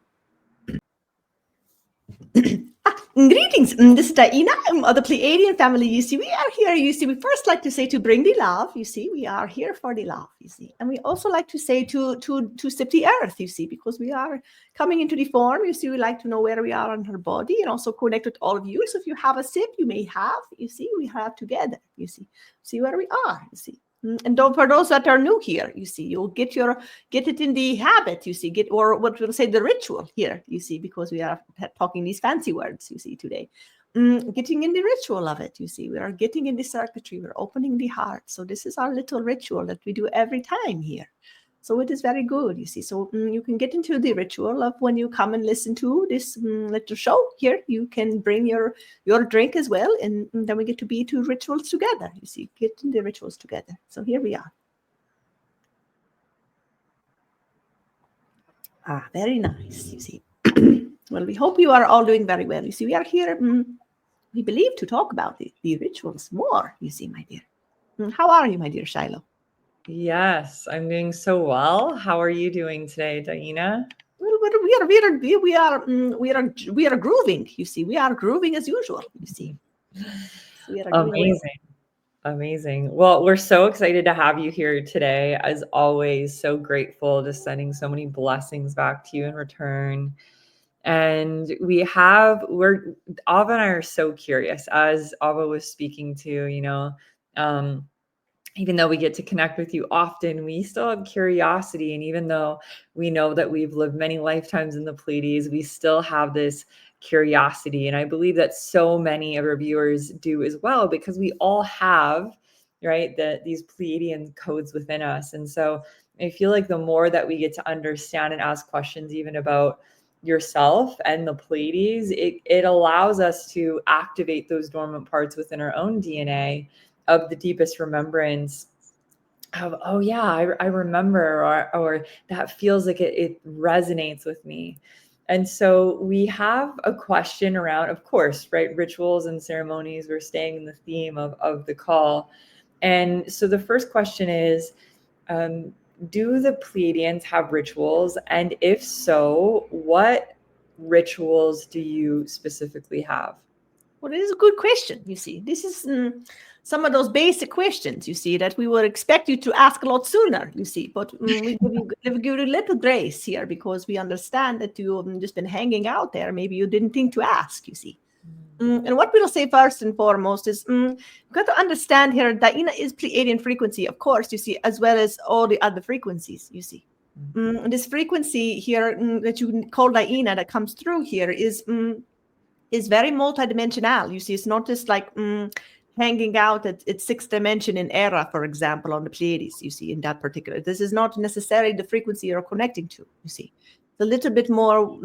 Greetings, this is DiYeena of the Pleiadian family. You see, we are here. You see, we first like to say to bring the love. You see, we are here for the love. You see, and we also like to say to sip the earth. You see, because we are coming into the form. You see, we like to know where we are on her body and also connect with all of you. So if you have a sip, you may have. You see, we have together. You see where we are. You see. And for those that are new here, you see, you'll get it in the habit, you see, or what we'll say the ritual here, you see, because we are talking these fancy words, you see, today. Getting in the ritual of it, you see, we are getting in the circuitry, we're opening the heart. So this is our little ritual that we do every time here. So it is very good, you see. So you can get into the ritual of when you come and listen to this little show here. You can bring your drink as well, and then we get to be two rituals together. You see, get in the rituals together. So here we are. Very nice. You see. Well, we hope you are all doing very well. You see, we are here. We believe to talk about the rituals more. You see, my dear. How are you, my dear Shiloh?
Yes, I'm doing so well. How are you doing today, DiYeena?
Well, we are grooving. You see, we are grooving as usual. You see, we are
Amazing. Well, we're so excited to have you here today. As always, so grateful, just sending so many blessings back to you in return. And Ava and I are so curious, as Ava was speaking to, even though we get to connect with you often, we still have curiosity. And even though we know that we've lived many lifetimes in the Pleiades, we still have this curiosity. And I believe that so many of our viewers do as well, because we all have, right, these Pleiadian codes within us. And so I feel like the more that we get to understand and ask questions even about yourself and the Pleiades, it allows us to activate those dormant parts within our own DNA of the deepest remembrance of, oh yeah, I remember, or that feels like it resonates with me. And so we have a question around, of course, right, rituals and ceremonies. We're staying in the theme of the call. And so the first question is, do the Pleiadians have rituals? And if so, what rituals do you specifically have?
Well, it is a good question. You see, this is some of those basic questions, you see, that we would expect you to ask a lot sooner, you see. But we give you a little grace here, because we understand that you've just been hanging out there. Maybe you didn't think to ask, you see. And what we'll say first and foremost is you've got to understand here, DiYeena is Pleiadian frequency, of course, you see, as well as all the other frequencies, you see. This frequency here that you call DiYeena that comes through here is very multidimensional. You see, it's not just like hanging out at sixth dimension in Era, for example, on the Pleiades, you see, in that particular. This is not necessarily the frequency you're connecting to, you see. It's a little bit more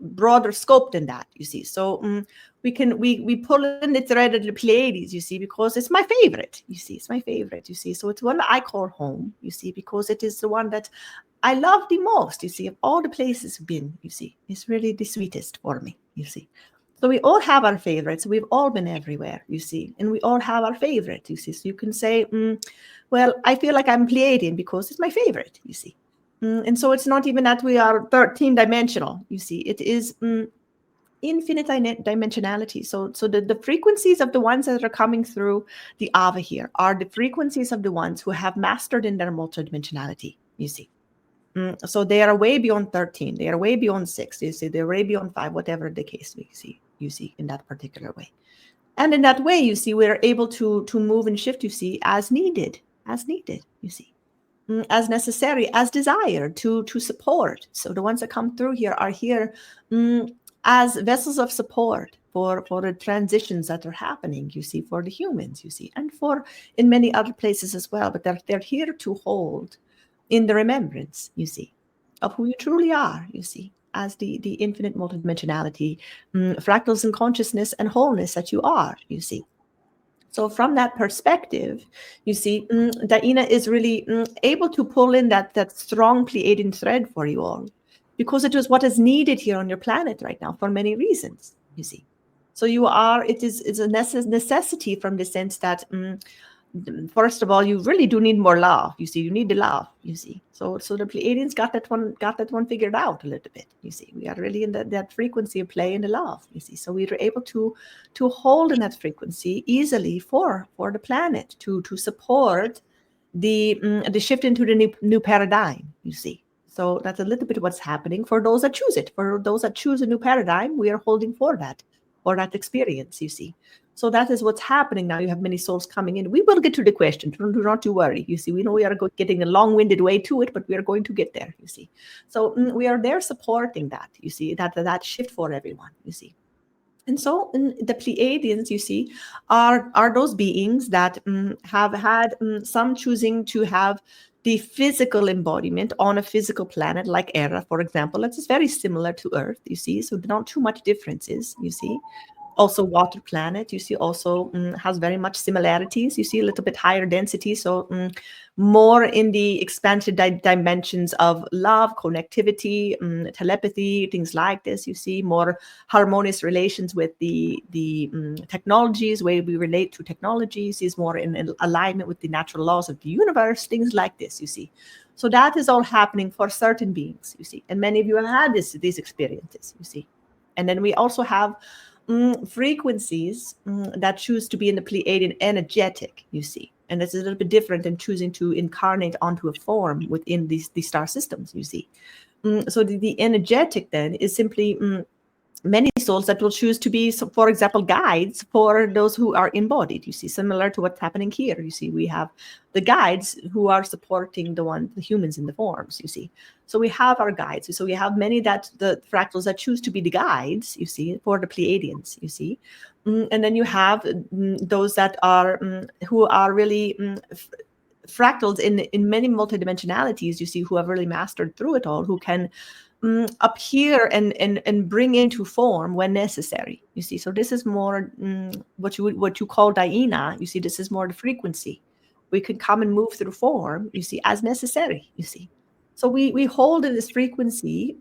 broader scope than that, you see. So we pull in the thread of the Pleiades, you see, because it's my favorite, you see. It's my favorite, you see. So it's one that I call home, you see, because it is the one that I love the most, you see, of all the places I've been, you see. It's really the sweetest for me, you see. So we all have our favorites. We've all been everywhere, you see, and we all have our favorite, you see. So you can say, well, I feel like I'm Pleiadian because it's my favorite, you see. And so it's not even that we are 13-dimensional, you see. It is infinite dimensionality. So the frequencies of the ones that are coming through the Ava here are the frequencies of the ones who have mastered in their multidimensionality, you see. So they are way beyond 13. They are way beyond 6. You see, they're way beyond 5, whatever the case you see in that particular way. And in that way, you see, we're able to move and shift, you see, as needed, you see, as necessary, as desired, to support. So the ones that come through here are here as vessels of support for the transitions that are happening, you see, for the humans, you see, and for in many other places as well. But they're here to hold in the remembrance, you see, of who you truly are, you see, as the infinite multidimensionality, fractals and consciousness and wholeness that you are, you see. So from that perspective, you see, DiYeena is really able to pull in that strong Pleiadian thread for you all, because it is what is needed here on your planet right now for many reasons, you see. So it's a necessity from the sense that first of all, you really do need more love. You see, you need the love. You see, so the Pleiadians got that one figured out a little bit. You see, we are really in that frequency of play and the love. You see, so we were able to hold in that frequency easily for the planet to support the shift into the new paradigm. You see, so that's a little bit what's happening for those that choose it. For those that choose a new paradigm, we are holding for that experience. You see. So that is what's happening now. You have many souls coming in. We will get to the question. Do not you worry. You see, we know we are getting a long-winded way to it, but we are going to get there. You see, so we are there supporting that. You see, that shift for everyone. You see, and so the Pleiadians, you see, are those beings that have had some choosing to have the physical embodiment on a physical planet like Era, for example. That's very similar to Earth. You see, so not too much differences. You see. Also water planet, you see, also has very much similarities. You see a little bit higher density, so more in the expanded dimensions of love, connectivity, telepathy, things like this. You see more harmonious relations with the technologies, way we relate to technologies is more in alignment with the natural laws of the universe, things like this. You see, so that is all happening for certain beings. You see, and many of you have had these experiences. You see, and then we also have frequencies that choose to be in the Pleiadian energetic, you see. And it's a little bit different than choosing to incarnate onto a form within these star systems, you see. So the energetic then is simply many souls that will choose to be, so for example, guides for those who are embodied, you see, similar to what's happening here. You see, we have the guides who are supporting the humans in the forms, you see. So we have our guides. So we have many the fractals that choose to be the guides, you see, for the Pleiadians, you see. And then you have those that are, who are really fractals in many multidimensionalities, you see, who have really mastered through it all, who can appear and bring into form when necessary. You see, so this is more what you call DiYeena. You see, this is more the frequency. We can come and move through form. You see, as necessary. You see, so we hold in this frequency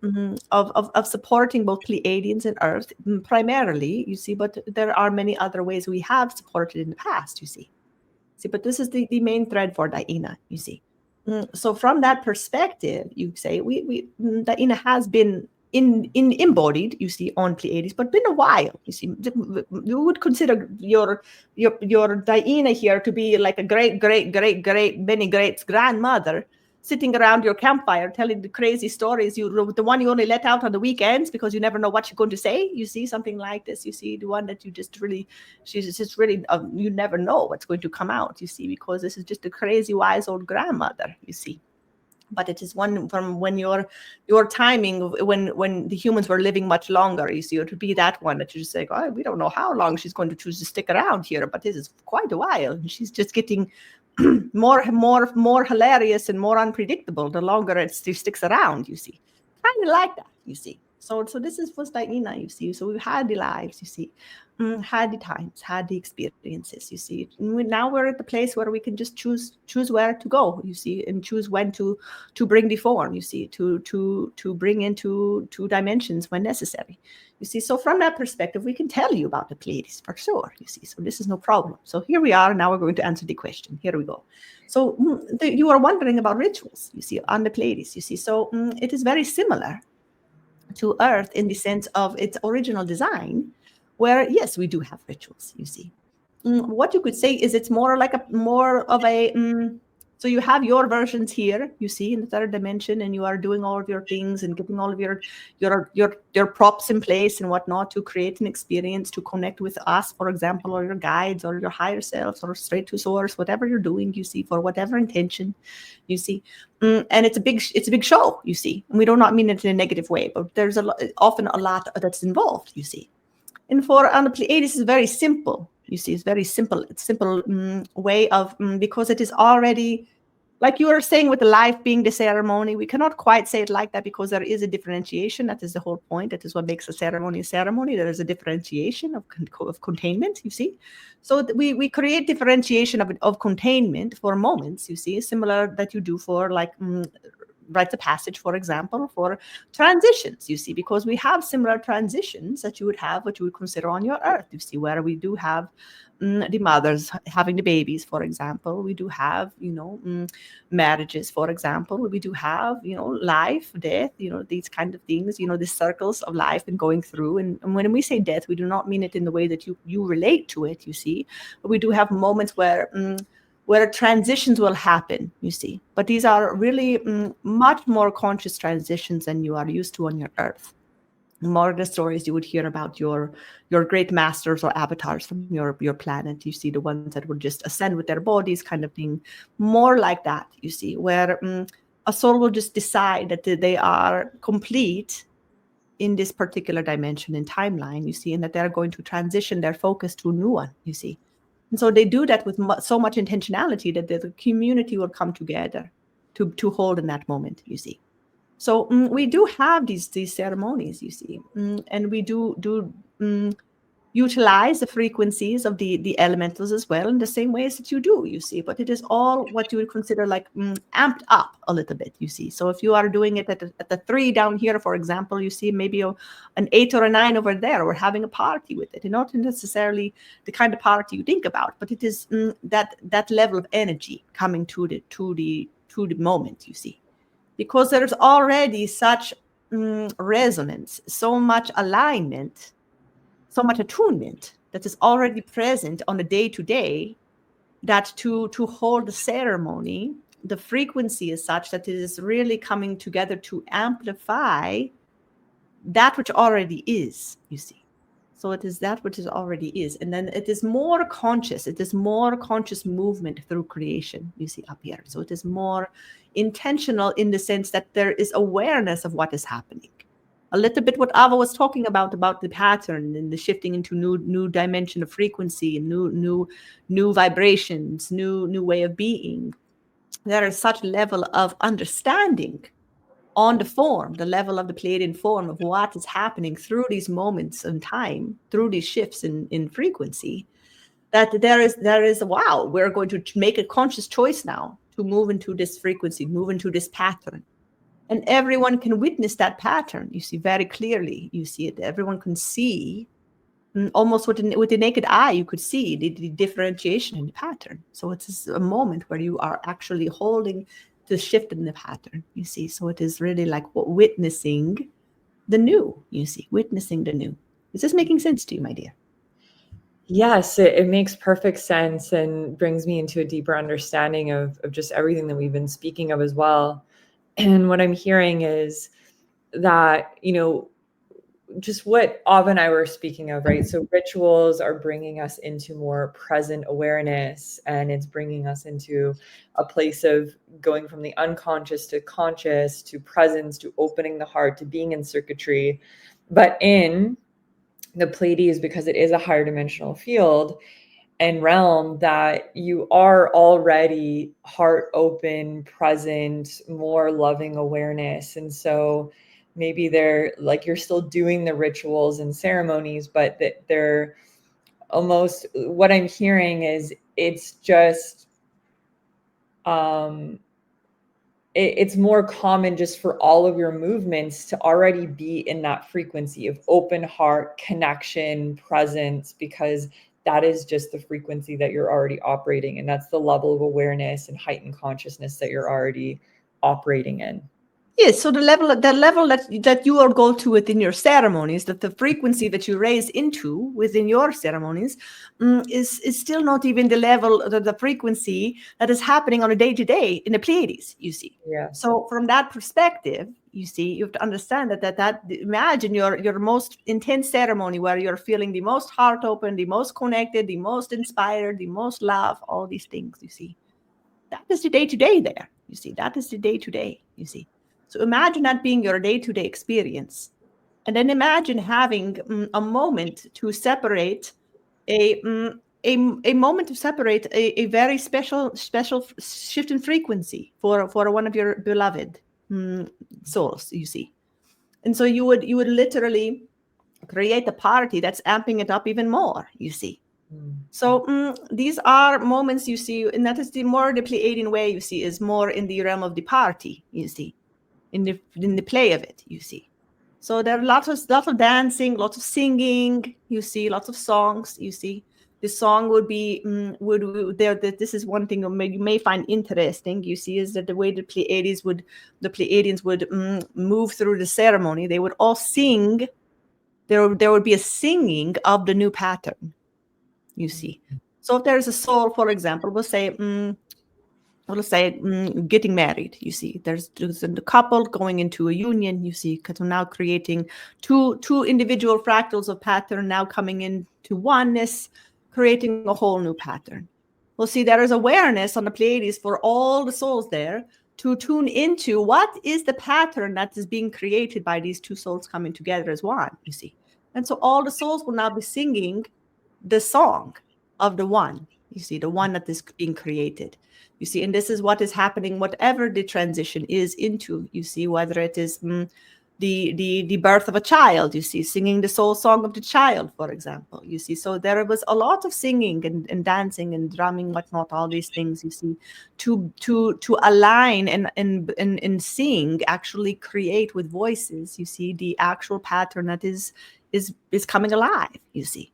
of supporting both Pleiadians and Earth primarily. You see, but there are many other ways we have supported in the past. You see, but this is the main thread for DiYeena. You see. So from that perspective, you say DiYeena has been embodied, you see, on Pleiades, but been a while. You see, you would consider your DiYeena here to be like a great many greats grandmother sitting around your campfire telling the crazy stories, the one you only let out on the weekends because you never know what you're going to say. You see, something like this. You see, the one that you just really, she's just really, you never know what's going to come out, you see, because this is just a crazy wise old grandmother, you see. But it is one from when your timing, when the humans were living much longer, you see, or to be that one that you just say, oh, we don't know how long she's going to choose to stick around here, but this is quite a while. And she's just getting more hilarious and more unpredictable the longer she sticks around, you see. Kind of like that, you see. So this is what's DiYeena, you see. So we've had the lives, you see, had the times, had the experiences, you see. Now we're at the place where we can just choose where to go, you see, and choose when to bring the form, you see, to bring into 2 dimensions when necessary. You see, so from that perspective, we can tell you about the Pleiades for sure, you see. So this is no problem. So here we are. Now we're going to answer the question. Here we go. So you are wondering about rituals, you see, on the Pleiades, you see. So it is very similar to Earth in the sense of its original design, where, yes, we do have rituals, you see. What you could say is it's more like more of a So you have your versions here, you see, in the third dimension, and you are doing all of your things and getting all of your props in place and whatnot to create an experience, to connect with us, for example, or your guides or your higher selves or straight to source, whatever you're doing, you see, for whatever intention, you see. And it's a big show, you see. And we do not mean it in a negative way, but there's often a lot that's involved, you see. And for on the Pleiades, it's very simple. You see, it's very simple. It's simple way of, because it is already, like you were saying with the life being the ceremony, we cannot quite say it like that because there is a differentiation. That is the whole point. That is what makes a ceremony a ceremony. There is a differentiation of containment, you see. So we create differentiation of containment for moments, you see, similar that you do for like rites of passage, for example, for transitions, you see, because we have similar transitions that you would have, what you would consider on your earth, you see, where we do have the mothers having the babies, for example. We do have, marriages, for example. We do have, life, death, these kind of things, the circles of life and going through. And when we say death, we do not mean it in the way that you relate to it, you see. But we do have moments where transitions will happen, you see. But these are really much more conscious transitions than you are used to on your earth. More of the stories you would hear about your great masters or avatars from your planet, you see, the ones that would just ascend with their bodies, kind of thing. More like that, you see, where a soul will just decide that they are complete in this particular dimension and timeline, you see, and that they're going to transition their focus to a new one, you see. And so they do that with so much intentionality that the community will come together to hold in that moment, you see. So we do have these ceremonies, you see, and we do utilize the frequencies of the elementals as well in the same ways that you do, you see. But it is all what you would consider like amped up a little bit, you see. So if you are doing it at the 3 down here, for example, you see maybe an 8 or a 9 over there, or having a party with it, and not necessarily the kind of party you think about, but it is that level of energy coming to the moment, you see. Because there's already such resonance, so much alignment, so much attunement that is already present on a day-to-day, that to hold the ceremony, the frequency is such that it is really coming together to amplify that which already is, you see. So it is that which is already is. And then it is more conscious. It is more conscious movement through creation, you see, up here. So it is more intentional in the sense that there is awareness of what is happening. A little bit what Ava was talking about the pattern and the shifting into new dimension of frequency and new vibrations, new way of being. There is such level of understanding on the form, the level of the Pleiadian form of what is happening through these moments in time, through these shifts in frequency, that there is wow, we're going to make a conscious choice now to move into this frequency, move into this pattern. And everyone can witness that pattern, you see, very clearly. You see it. Everyone can see, almost with the naked eye, you could see the differentiation in the pattern. So it's a moment where you are actually holding the shift in the pattern, you see. So it is really like witnessing the new, you see, witnessing the new. Is this making sense to you, my dear?
Yes, it makes perfect sense and brings me into a deeper understanding of just everything that we've been speaking of as well. And what I'm hearing is that, just what Ava and I were speaking of, right? So rituals are bringing us into more present awareness, and it's bringing us into a place of going from the unconscious to conscious, to presence, to opening the heart, to being in circuitry. But in the Pleiades, because it is a higher dimensional field and realm, that you are already heart open, present, more loving awareness. And so maybe they're like, you're still doing the rituals and ceremonies, but that they're almost, what I'm hearing is it's just it's more common just for all of your movements to already be in that frequency of open heart, connection, presence, because that is just the frequency that you're already operating. And that's the level of awareness and heightened consciousness that you're already operating in.
Yes, so the level that you are go to within your ceremonies, that the frequency that you raise into within your ceremonies is still not even the level, the frequency that is happening on a day-to-day in the Pleiades, you see.
Yeah.
So from that perspective, you see, you have to understand that imagine your most intense ceremony where you're feeling the most heart open, the most connected, the most inspired, the most love, all these things, you see. That is the day-to-day there, you see. That is the day-to-day, you see. So imagine that being your day-to-day experience. And then imagine having a moment to separate a moment to separate a very special shift in frequency for one of your beloved souls, you see. And so you would literally create a party that's amping it up even more, you see. So these are moments, you see, and that is the Pleiadian way, you see, is more in the realm of the party, you see, in the play of it, you see. So there are lots of dancing, lots of singing, you see, lots of songs, you see. The song would be there. This is one thing you may find interesting, you see, is that the way the Pleiadians would move through the ceremony, they would all sing. There would be a singing of the new pattern, you see. So if there's a soul, for example, we'll say getting married, you see, there's a couple going into a union, you see, because we're now creating two individual fractals of pattern now coming into oneness, creating a whole new pattern. We'll see there is awareness on the Pleiades for all the souls there to tune into what is the pattern that is being created by these two souls coming together as one, you see. And so all the souls will now be singing the song of the one, you see, the one that is being created, you see. And this is what is happening, whatever the transition is into, you see, whether it is the birth of a child, you see, singing the soul song of the child, for example, you see. So there was a lot of singing and dancing and drumming, whatnot, all these things, you see, to align and sing, actually create with voices, you see, the actual pattern that is coming alive, you see.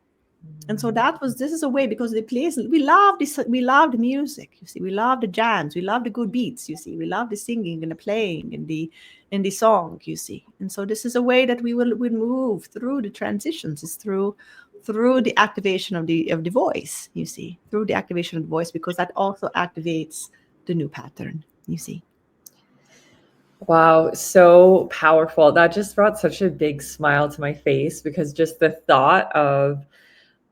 And so this is a way, because the place, we love the music, you see, we love the jams, we love the good beats, you see, we love the singing and the playing and the song, you see. And so this is a way that we will move through the transitions, is through the activation of the voice, you see, through the activation of the voice, because that also activates the new pattern, you see.
Wow, so powerful. That just brought such a big smile to my face, because just the thought of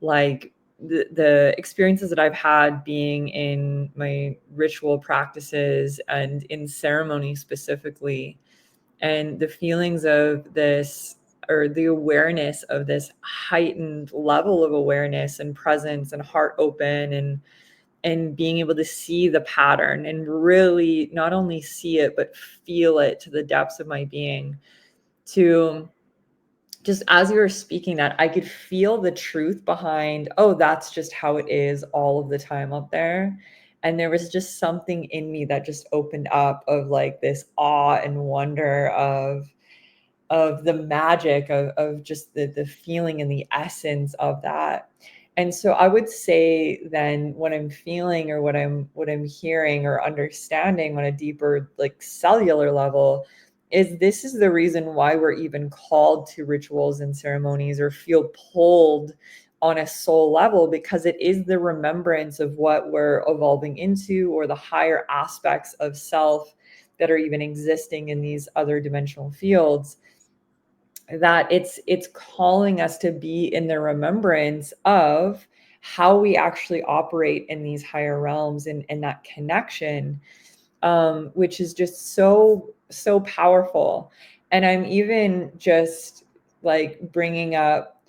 like the experiences that I've had being in my ritual practices and in ceremony specifically, and the feelings of this, or the awareness of this heightened level of awareness and presence and heart open, and being able to see the pattern and really not only see it, but feel it to the depths of my being. To just, as you were speaking that, I could feel the truth behind, oh, that's just how it is all of the time up there. And there was just something in me that just opened up, of like this awe and wonder of the magic of just the feeling and the essence of that. And so I would say then, what I'm feeling, or what I'm hearing or understanding on a deeper, like, cellular level, is this is the reason why we're even called to rituals and ceremonies, or feel pulled on a soul level, because it is the remembrance of what we're evolving into, or the higher aspects of self that are even existing in these other dimensional fields, that it's calling us to be in the remembrance of how we actually operate in these higher realms, and that connection, which is just so powerful. And I'm even just like bringing up,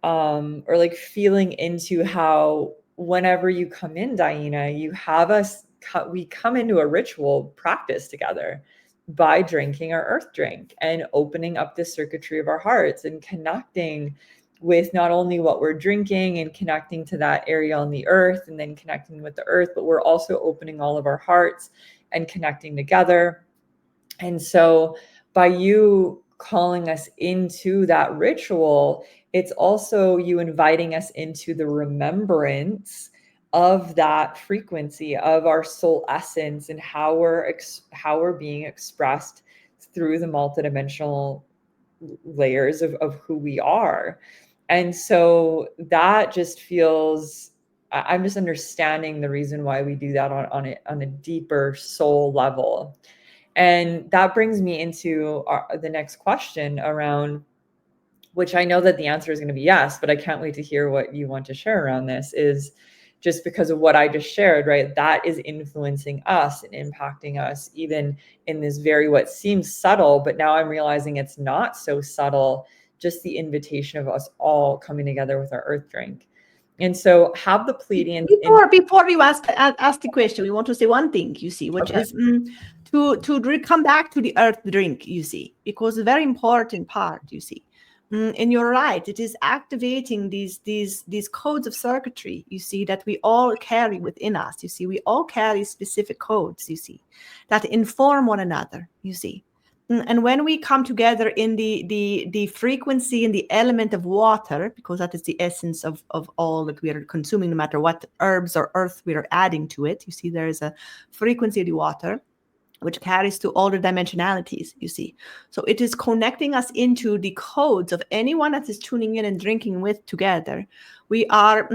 or like feeling into how, whenever you come in, DiYeena, you have us, we come into a ritual practice together by drinking our earth drink and opening up the circuitry of our hearts, and connecting with not only what we're drinking and connecting to that area on the earth, and then connecting with the earth, but we're also opening all of our hearts and connecting together. And so by you calling us into that ritual, it's also you inviting us into the remembrance of that frequency of our soul essence, and how we're being expressed through the multidimensional layers of who we are. And so that just feels, I'm just understanding the reason why we do that on a deeper soul level. And that brings me into the next question around, which I know that the answer is going to be yes, but I can't wait to hear what you want to share around this, is just because of what I just shared, right? That is influencing us and impacting us, even in this very, what seems subtle, but now I'm realizing it's not so subtle, just the invitation of us all coming together with our earth drink. And so have the Pleiadians...
Before you ask the question, we want to say one thing, you see, which is to come back to the earth drink, you see, because a very important part, you see. And you're right, it is activating these codes of circuitry, you see, that we all carry within us. You see, we all carry specific codes, you see, that inform one another, you see. And when we come together in the frequency and the element of water, because that is the essence of all that we are consuming, no matter what herbs or earth we are adding to it, you see, there is a frequency of the water which carries to all the dimensionalities, you see. So it is connecting us into the codes of anyone that is tuning in and drinking with together. We are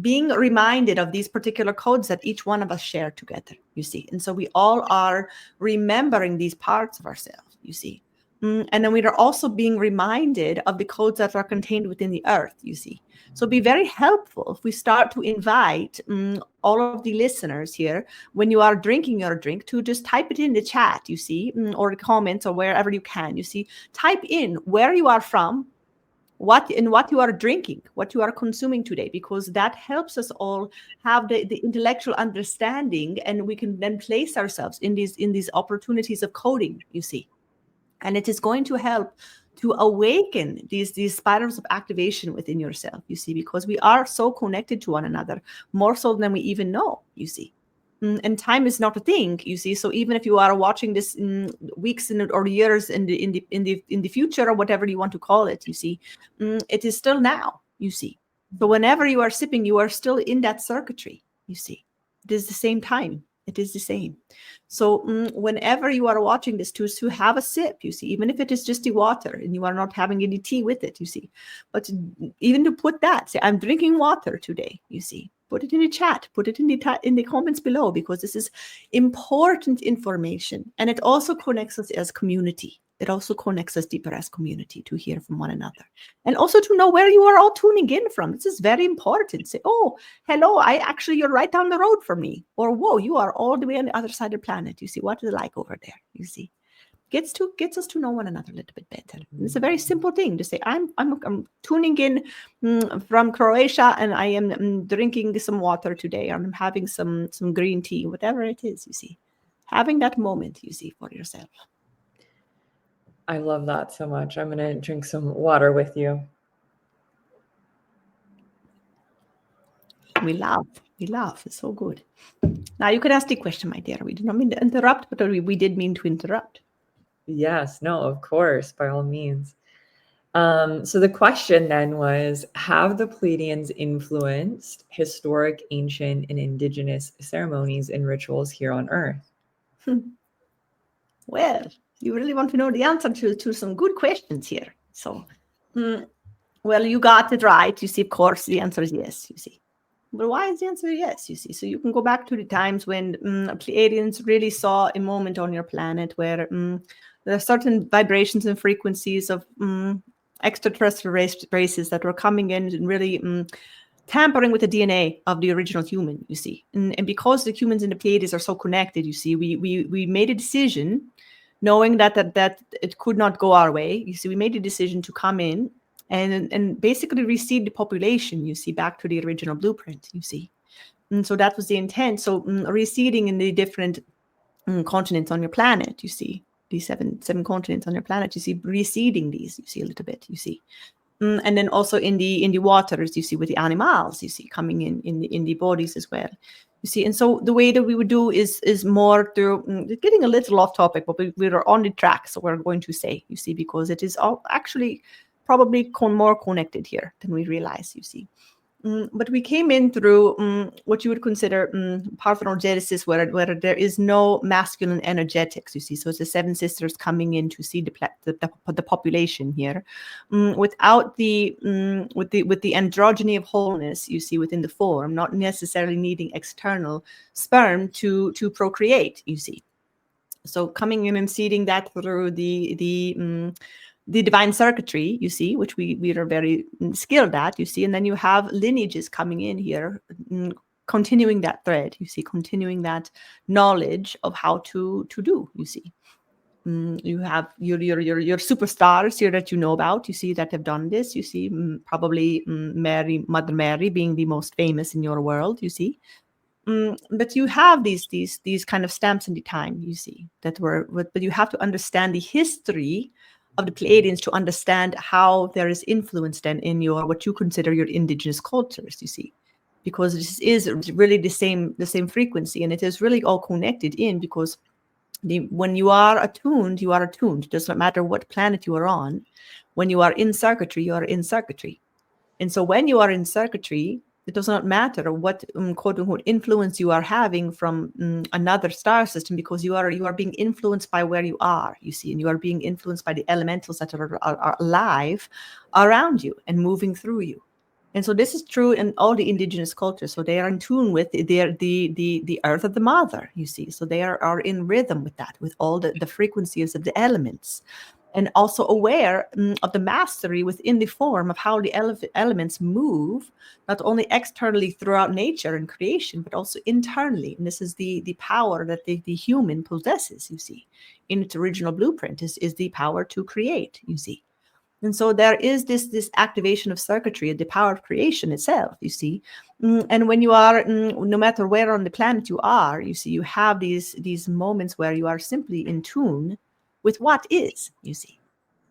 being reminded of these particular codes that each one of us share together, you see. And so we all are remembering these parts of ourselves, you see. And then we are also being reminded of the codes that are contained within the earth, you see. So be very helpful if we start to invite all of the listeners here, when you are drinking your drink, to just type it in the chat, you see, or the comments, or wherever you can, you see. Type in where you are from, what you are drinking, what you are consuming today, because that helps us all have the intellectual understanding, and we can then place ourselves in these opportunities of coding, you see. And it is going to help to awaken these spirals of activation within yourself, you see, because we are so connected to one another, more so than we even know, you see. And time is not a thing, you see. So even if you are watching this in weeks or years in the future, or whatever you want to call it, you see, it is still now, you see. So whenever you are sipping, you are still in that circuitry, you see. It is the same time. It is the same. So whenever you are watching this, to have a sip, you see, even if it is just the water and you are not having any tea with it, you see. But even to put that, say, I'm drinking water today, you see. Put it in the chat, put it in the comments below, because this is important information. And it also connects us as community. It also connects us deeper as community, to hear from one another. And also to know where you are all tuning in from. This is very important. Say, oh, hello, you're right down the road from me. Or, whoa, you are all the way on the other side of the planet. You see, what is it like over there? You see, gets us to know one another a little bit better. And it's a very simple thing to say, I'm tuning in from Croatia, and I am drinking some water today, or I'm having some green tea, whatever it is, you see. Having that moment, you see, for yourself.
I love that so much. I'm going to drink some water with you.
We laugh. It's so good. Now you can ask the question, my dear. We did not mean to interrupt, but we did mean to interrupt.
Yes, no, of course, by all means. So the question then was, have the Pleiadians influenced historic, ancient, and indigenous ceremonies and rituals here on Earth?
Well, you really want to know the answer to some good questions here. So, well, you got it right. You see, of course, the answer is yes, you see. But why is the answer yes, you see? So you can go back to the times when Pleiadians really saw a moment on your planet where there are certain vibrations and frequencies of extraterrestrial races that were coming in and really tampering with the DNA of the original human, you see. And because the humans and the Pleiades are so connected, you see, we made a decision, knowing that it could not go our way. You see, we made a decision to come in and basically recede the population, you see, back to the original blueprint, you see. And so that was the intent. So receding in the different continents on your planet, you see, these seven continents on your planet, you see, receding these, you see, a little bit, you see. And then also in the waters, you see, with the animals, you see, coming in the bodies as well, you see. And so the way that we would do is more through getting a little off topic, but we're on the track, so we're going to say, you see, because it is all actually probably more connected here than we realize, you see. But we came in through what you would consider Parthenogenesis, where there is no masculine energetics, you see. So it's the seven sisters coming in to see the population here, without with the androgyny of wholeness, you see, within the form, not necessarily needing external sperm to procreate, you see. So coming in and seeding that through the divine circuitry, you see, which we are very skilled at, you see, and then you have lineages coming in here, continuing that thread, you see, continuing that knowledge of how to do, you see. You have your superstars here that you know about, you see, that have done this, you see, probably Mother Mary being the most famous in your world, you see. But you have these kind of stamps in the time, you see, that but you have to understand the history of the Pleiadians to understand how there is influence then in what you consider your indigenous cultures, you see, because this is really the same frequency, and it is really all connected in, because when you are attuned, you are attuned. It doesn't matter what planet you are on. When you are in circuitry, you are in circuitry. And so when you are in circuitry, it does not matter what quote unquote influence you are having from another star system, because you are being influenced by where you are, you see, and you are being influenced by the elementals that are alive around you and moving through you. And so this is true in all the indigenous cultures. So they are in tune with the earth of the mother, you see. So they are in rhythm with that, with all the frequencies of the elements. And also aware of the mastery within the form of how the elements move, not only externally throughout nature and creation, but also internally. And this is the power that the human possesses, you see. In its original blueprint is the power to create, you see. And so there is this activation of circuitry, the power of creation itself, you see. And when you are, no matter where on the planet you are, you see, you have these moments where you are simply in tune with what is, you see.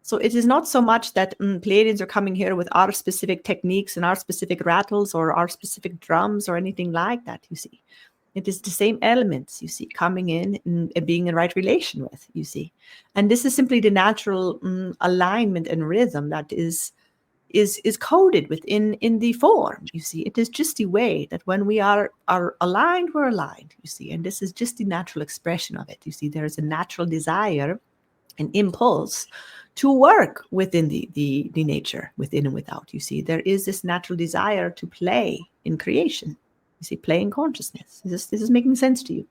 So it is not so much that Pleiadians are coming here with our specific techniques and our specific rattles or our specific drums or anything like that, you see. It is the same elements, you see, coming in and being in right relation with, you see. And this is simply the natural alignment and rhythm that is coded within the form, you see. It is just the way that when we are aligned, we're aligned, you see. And this is just the natural expression of it, you see. There is a natural desire, an impulse to work within the nature, within and without, you see. There is this natural desire to play in creation. You see, playing consciousness. This is making sense to you?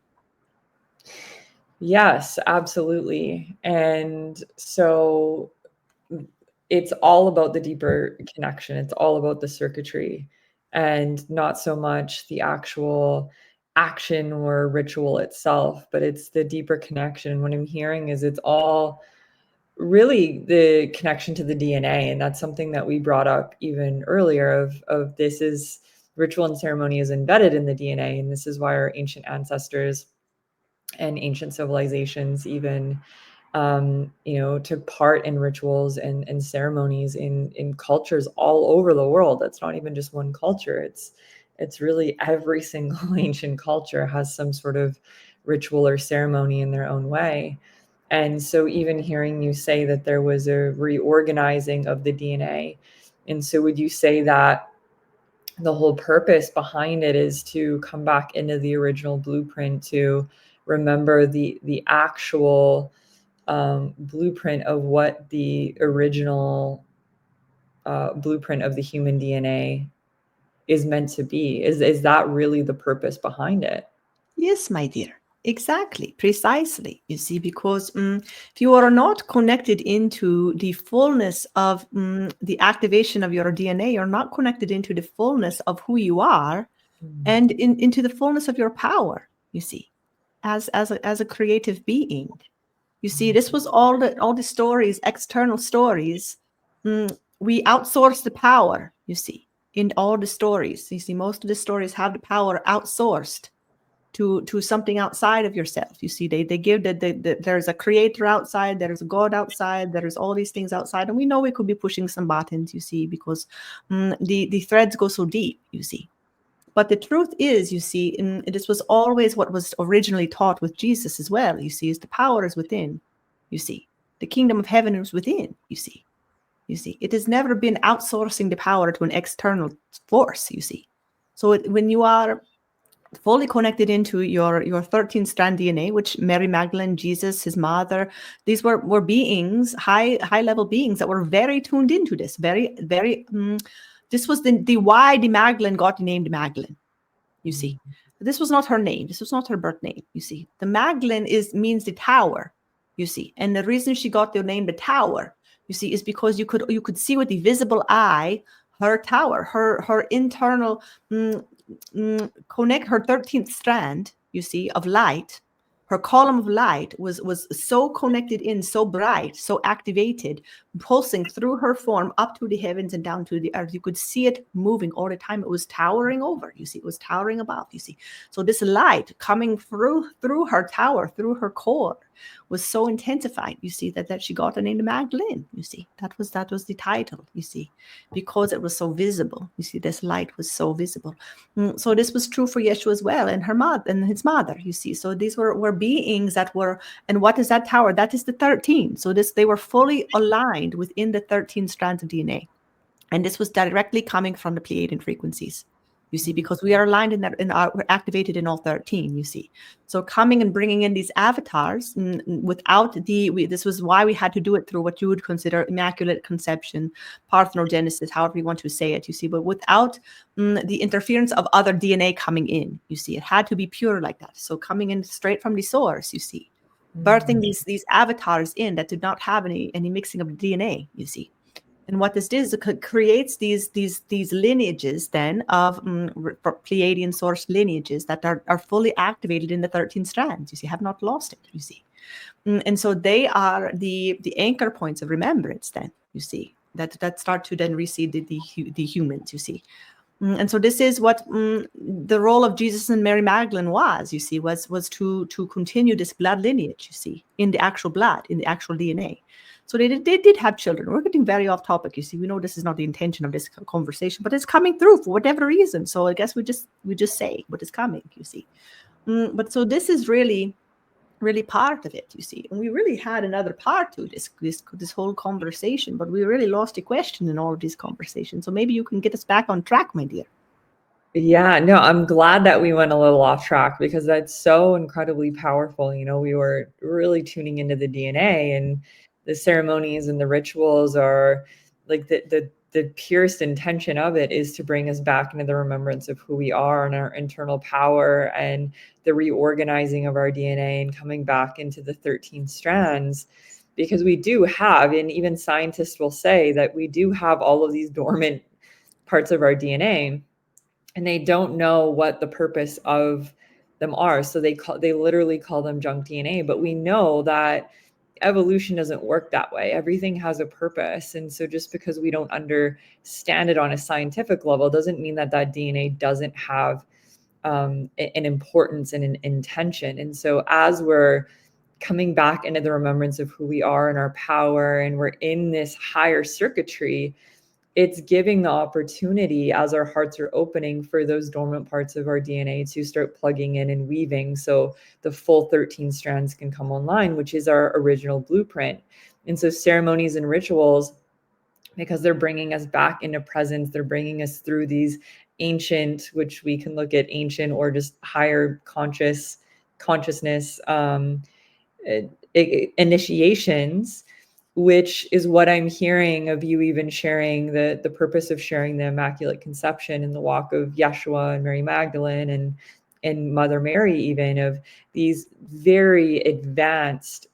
Yes, absolutely. And so it's all about the deeper connection. It's all about the circuitry, and not so much the actual action or ritual itself, but it's the deeper connection. And what I'm hearing is it's all really the connection to the DNA. And that's something that we brought up even earlier of this is ritual and ceremony is embedded in the DNA. And this is why our ancient ancestors and ancient civilizations even took part in rituals and ceremonies in cultures all over the world. That's not even just one culture. It's really every single ancient culture has some sort of ritual or ceremony in their own way. And so even hearing you say that there was a reorganizing of the DNA, and so would you say that the whole purpose behind it is to come back into the original blueprint, to remember the actual blueprint of what the original blueprint of the human DNA is meant to be? Is that really the purpose behind it?
Yes, my dear. Exactly, precisely. You see, because if you are not connected into the fullness of the activation of your DNA, you're not connected into the fullness of who you are and into the fullness of your power, you see, as a creative being. You see, this was all the stories, external stories. We outsource the power, you see, in all the stories. You see, most of the stories have the power outsourced to something outside of yourself. You see, they give that there's a creator outside, there's a God outside, there's all these things outside, and we know we could be pushing some buttons, you see, because the threads go so deep, you see. But the truth is, you see, this was always what was originally taught with Jesus as well, you see, is the power is within, you see. The kingdom of heaven is within, you see. You see, it has never been outsourcing the power to an external force, you see. So when you are fully connected into your 13 strand DNA, which Mary Magdalene, Jesus, his mother, these were beings, high level beings that were very tuned into this, very, very, this was the why the Magdalene got named Magdalene, you see. This was not her name. This was not her birth name, you see. The Magdalene means the tower, you see. And the reason she got the name the tower, you see, is because you could see with the visible eye her tower, her internal connect, her 13th strand, you see, of light. Her column of light was so connected in, so bright, so activated, pulsing through her form up to the heavens and down to the earth. You could see it moving all the time. It was towering over, you see, it was towering above, you see. So this light coming through her tower, through her core, was so intensified, you see, that she got the name Magdalene, you see. That was the title, you see, because it was so visible. You see, this light was so visible. So this was true for Yeshua as well, and her mother and his mother, you see. So these were beings that were, and what is that tower? That is the 13. So they were fully aligned within the 13 strands of DNA. And this was directly coming from the Pleiadian frequencies, you see, because we are aligned we're activated in all 13, you see. So coming and bringing in these avatars without this was why we had to do it through what you would consider immaculate conception, parthenogenesis, however you want to say it, you see, but without the interference of other DNA coming in, you see. It had to be pure like that. So coming in straight from the source, you see, birthing these avatars in that did not have any mixing of DNA, you see. And what this does, it creates these lineages then of Pleiadian source lineages that are fully activated in the 13 strands. You see, have not lost it. You see, and so they are the anchor points of remembrance. Then you see that start to then receive the humans. You see. And so this is what the role of Jesus and Mary Magdalene was, you see, was to continue this blood lineage, you see, in the actual blood, in the actual DNA. So they did have children. We're getting very off topic, you see. We know this is not the intention of this conversation, but it's coming through for whatever reason. So I guess we just say what is coming, you see. But so this is really part of it, you see. And we really had another part to this whole conversation, but we really lost a question in all of these conversations. So maybe you can get us back on track, my dear.
Yeah, no, I'm glad that we went a little off track, because that's so incredibly powerful. You know, we were really tuning into the DNA, and the ceremonies and the rituals are like the purest intention of it is to bring us back into the remembrance of who we are and our internal power, and the reorganizing of our DNA and coming back into the 13 strands, because we do have, and even scientists will say that we do have all of these dormant parts of our DNA, and they don't know what the purpose of them are. So they literally call them junk DNA, but we know that evolution doesn't work that way. Everything has a purpose. And so just because we don't understand it on a scientific level doesn't mean that DNA doesn't have an importance and an intention. And so as we're coming back into the remembrance of who we are and our power, and we're in this higher circuitry, it's giving the opportunity, as our hearts are opening, for those dormant parts of our DNA to start plugging in and weaving, so the full 13 strands can come online, which is our original blueprint. And so ceremonies and rituals, because they're bringing us back into presence, they're bringing us through these ancient, which we can look at ancient or just higher consciousness initiations, which is what I'm hearing of you even sharing the purpose of sharing the Immaculate Conception and the walk of Yeshua and Mary Magdalene and Mother Mary, even, of these very advanced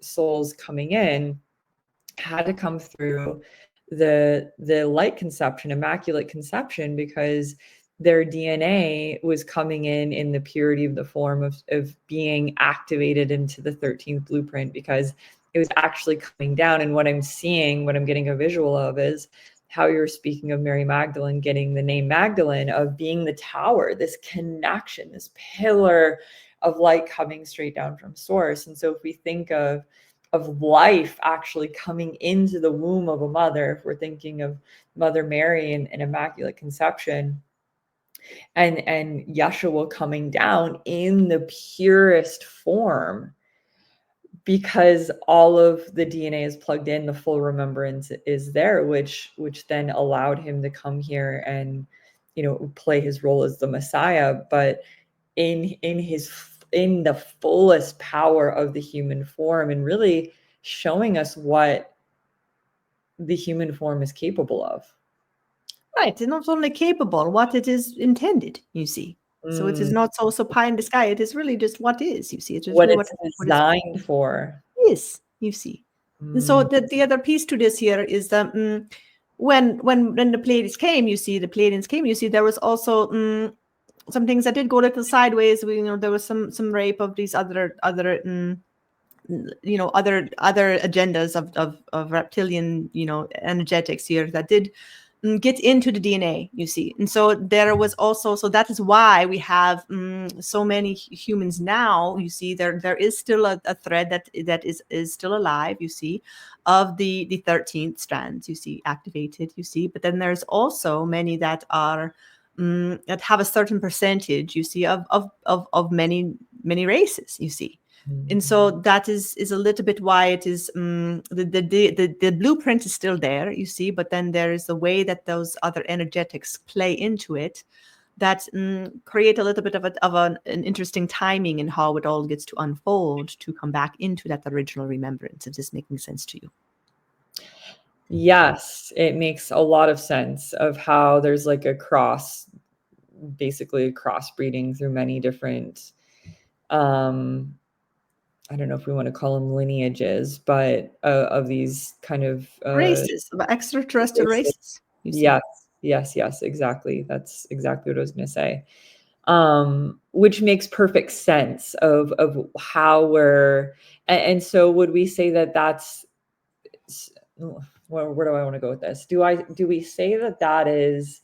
souls coming in, had to come through the light conception, Immaculate Conception, because their DNA was coming in the purity of the form of being activated into the 13th blueprint, because it was actually coming down. And what I'm seeing, what I'm getting a visual of, is how you're speaking of Mary Magdalene getting the name Magdalene, of being the tower, this connection, this pillar of light coming straight down from source. And so if we think of life actually coming into the womb of a mother, if we're thinking of Mother Mary and Immaculate Conception, and Yeshua coming down in the purest form, because all of the DNA is plugged in, the full remembrance is there, which then allowed him to come here and, you know, play his role as the Messiah, but in the fullest power of the human form, and really showing us what the human form is capable of.
Right, and not only capable, what it is intended, you see. So it is not also pie in the sky. It is really just what is, you see. It is
What
really
it's designed for.
Is, you see. And so the other piece to this here is that when the Pleiadians came, you see, there was also some things that did go a little sideways. You know, there was some rape of these other you know, other agendas of reptilian, you know, energetics here that did get into the DNA, you see. And so there was also, so that is why we have so many humans now, you see. There is still a thread that is still alive, you see, of the 13th strands, you see, activated, you see. But then there's also many that are that have a certain percentage, you see, of many races, you see. And so that is a little bit why it is the blueprint is still there, you see, but then there is a way that those other energetics play into it that create a little bit of an interesting timing in how it all gets to unfold to come back into that original remembrance. Is this making sense to you?
Yes, it makes a lot of sense of how there's like a basically crossbreeding through many different I don't know if we want to call them lineages, but of these kind of
races, of extraterrestrial races. You see.
Yes, exactly. That's exactly what I was going to say. Which makes perfect sense of how we're, and so would we say that that's, where do I want to go with this? Do we say that is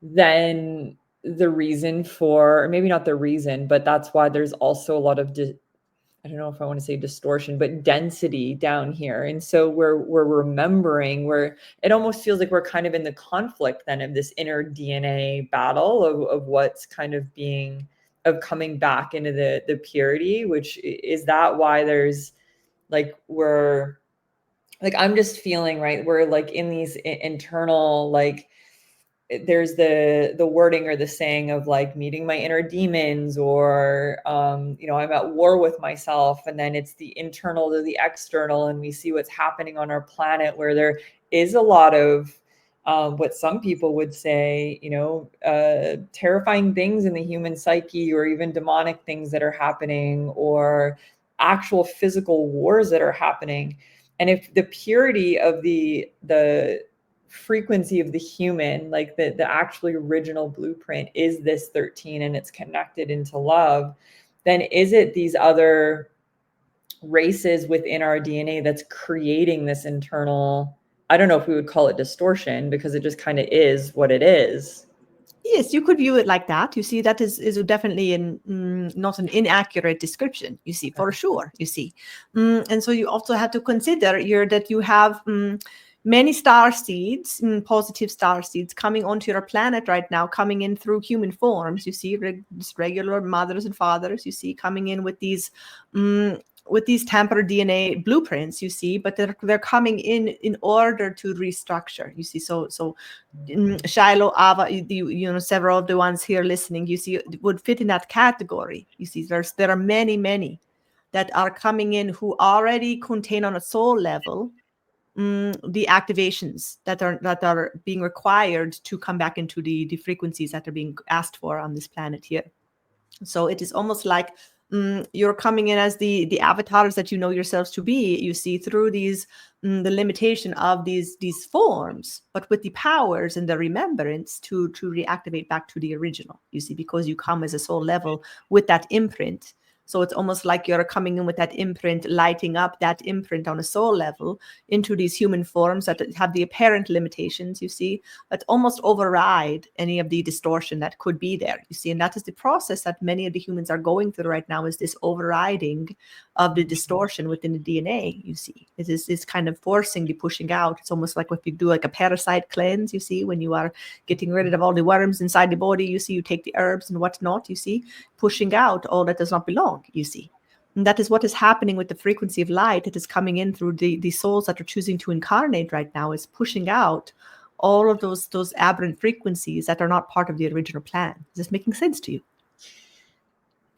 then the reason for, or maybe not the reason, but that's why there's also a lot of I don't know if I want to say distortion, but density down here. And so we're remembering, it almost feels like we're kind of in the conflict then of this inner DNA battle of what's kind of coming back into the purity, which is that why there's like, I'm just feeling, right, we're like in these internal, like, there's the wording or the saying of like meeting my inner demons, or you know, I'm at war with myself, and then it's the internal to the external, and we see what's happening on our planet where there is a lot of what some people would say, you know, terrifying things in the human psyche, or even demonic things that are happening, or actual physical wars that are happening. And if the purity of the frequency of the human, like the actually original blueprint is this 13 and it's connected into love, then is it these other races within our DNA that's creating this internal, I don't know if we would call it distortion, because it just kind of is what it is.
Yes, you could view it like that. You see, that is definitely not an inaccurate description, you see, for sure, you see. And so you also have to consider here that you have many star seeds, positive star seeds coming onto your planet right now, coming in through human forms, you see, just regular mothers and fathers, you see, coming in with these tampered DNA blueprints, you see, but they're coming in order to restructure, you see. So Shiloh, Ava, you know, several of the ones here listening, you see, would fit in that category. You see, there are many that are coming in who already contain on a soul level the activations that are being required to come back into the frequencies that are being asked for on this planet here. So it is almost like you're coming in as the avatars that you know yourselves to be, you see, through these the limitation of these forms, but with the powers and the remembrance to reactivate back to the original, you see, because you come as a soul level with that imprint. So it's almost like you're coming in with that imprint, lighting up that imprint on a soul level into these human forms that have the apparent limitations, you see, that almost override any of the distortion that could be there, you see. And that is the process that many of the humans are going through right now, is this overriding of the distortion within the DNA, you see. It's kind of forcing the pushing out. It's almost like if you do like a parasite cleanse, you see, when you are getting rid of all the worms inside the body, you see, you take the herbs and whatnot, you see, pushing out all that does not belong, you see. And that is what is happening with the frequency of light that is coming in through the souls that are choosing to incarnate right now, is pushing out all of those aberrant frequencies that are not part of the original plan. Is this making sense to you?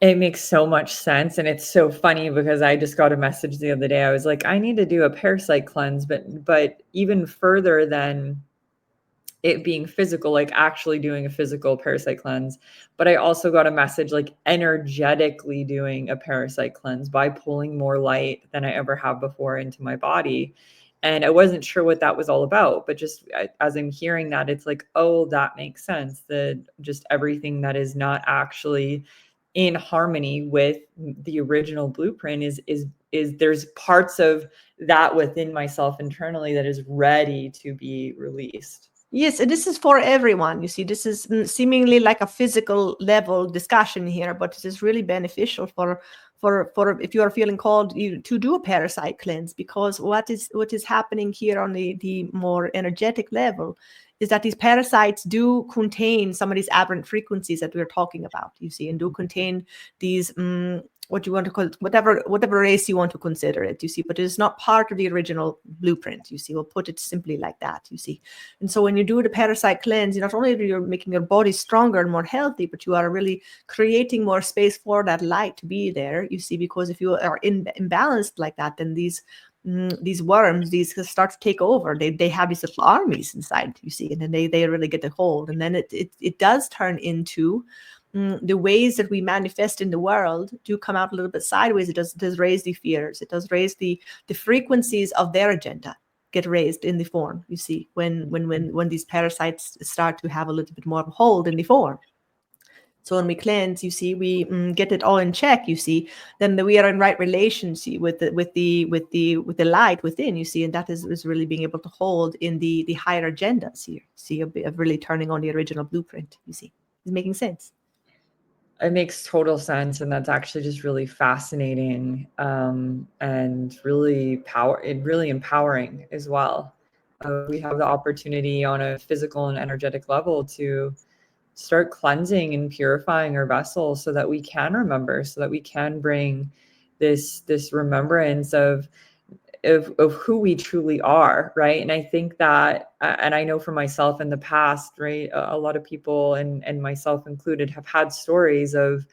It makes so much sense. And it's so funny because I just got a message the other day. I was like, I need to do a parasite cleanse, but even further than it being physical, like actually doing a physical parasite cleanse. But I also got a message like energetically doing a parasite cleanse by pulling more light than I ever have before into my body. And I wasn't sure what that was all about, but just as I'm hearing that, it's like, oh, that makes sense. That just everything that is not actually in harmony with the original blueprint is there's parts of that within myself internally that is ready to be released.
Yes, and this is for everyone. You see, this is seemingly like a physical level discussion here, but it is really beneficial for if you are feeling called to do a parasite cleanse, because what is happening here on the more energetic level is that these parasites do contain some of these aberrant frequencies that we're talking about, you see, and do contain these what you want to call it, whatever race you want to consider it, you see, but it's not part of the original blueprint, you see. We'll put it simply like that, you see. And so when you do the parasite cleanse, not only are you making your body stronger and more healthy, but you are really creating more space for that light to be there, you see, because if you are imbalanced like that, then these worms, these start to take over. They have these little armies inside, you see, and then they really get a hold, and then it does turn into the ways that we manifest in the world do come out a little bit sideways. It does raise the fears. It does raise the frequencies of their agenda get raised in the form, you see, when these parasites start to have a little bit more of a hold in the form. So when we cleanse, you see, we get it all in check, you see, then we are in right relationship with the light within, you see, and that is really being able to hold in the higher agendas here. See, of really turning on the original blueprint, you see. Is it making sense?
It makes total sense, and that's actually just really fascinating, and really empowering as well. We have the opportunity on a physical and energetic level to start cleansing and purifying our vessels so that we can remember, so that we can bring this remembrance of who we truly are, right? And I think that, and I know for myself in the past, right, a lot of people, and myself included, have had stories of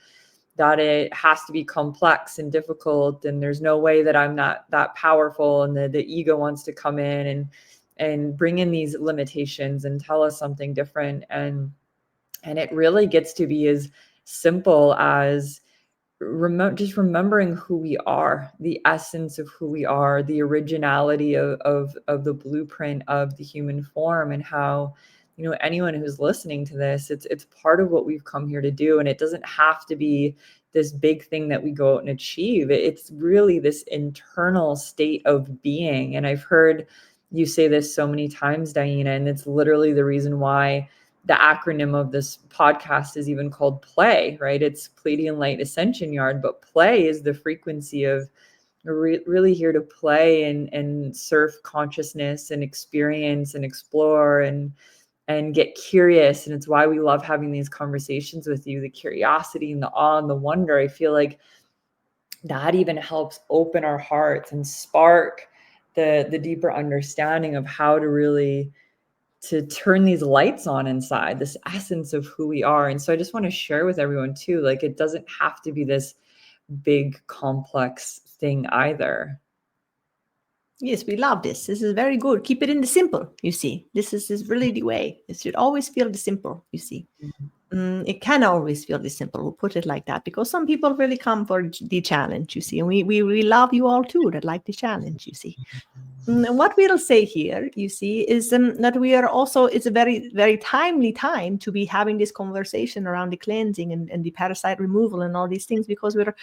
that it has to be complex and difficult, and there's no way that I'm not that powerful, and the ego wants to come in and bring in these limitations and tell us something different. And it really gets to be as simple as just remembering who we are, the essence of who we are, the originality of the blueprint of the human form, and how, you know, anyone who's listening to this, it's part of what we've come here to do. And it doesn't have to be this big thing that we go out and achieve. It's really this internal state of being. And I've heard you say this so many times, DiYeena, and it's literally the reason why the acronym of this podcast is even called play, right? It's Pleiadian Light Ascension Yard, but play is the frequency of really here to play and surf consciousness and experience and explore and get curious. And it's why we love having these conversations with you, the curiosity and the awe and the wonder. I feel like that even helps open our hearts and spark the deeper understanding of how to really to turn these lights on inside, this essence of who we are. And so I just want to share with everyone too, like, it doesn't have to be this big complex thing either.
Yes, we love this. This is very good. Keep it in the simple, you see. This is really the way. It should always feel the simple, you see. It can always feel the simple. We'll put it like that, because some people really come for the challenge, you see. And we love you all too that like the challenge, you see. What we'll say here, you see, is that we are also, it's a very, very timely time to be having this conversation around the cleansing and the parasite removal and all these things, because we're,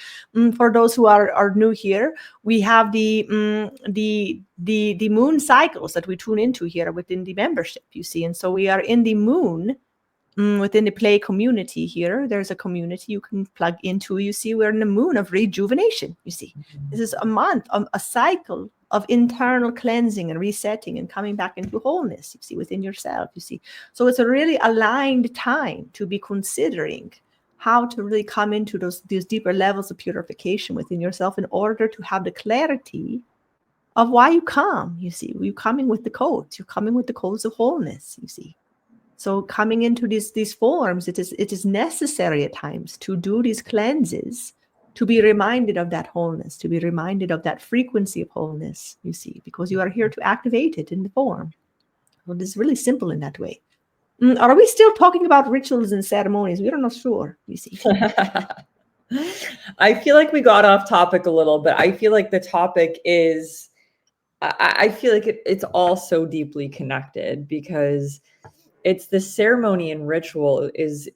for those who are new here, we have the moon cycles that we tune into here within the membership, you see. And so we are in the moon. Within the play community here, there's a community you can plug into. You see, we're in the moon of rejuvenation. You see, this is a month, a cycle of internal cleansing and resetting and coming back into wholeness, you see, within yourself, you see. So it's a really aligned time to be considering how to really come into these deeper levels of purification within yourself in order to have the clarity of why you come. You see, you're coming with the codes. You're coming with the codes of wholeness. You see, so coming into these forms, it is necessary at times to do these cleanses, to be reminded of that wholeness, to be reminded of that frequency of wholeness. You see, because you are here to activate it in the form. Well, it's really simple in that way. Are we still talking about rituals and ceremonies? We're not sure, you see.
I feel like we got off topic a little, but I feel like the topic is, I feel like it's all so deeply connected, because it's the ceremony and ritual is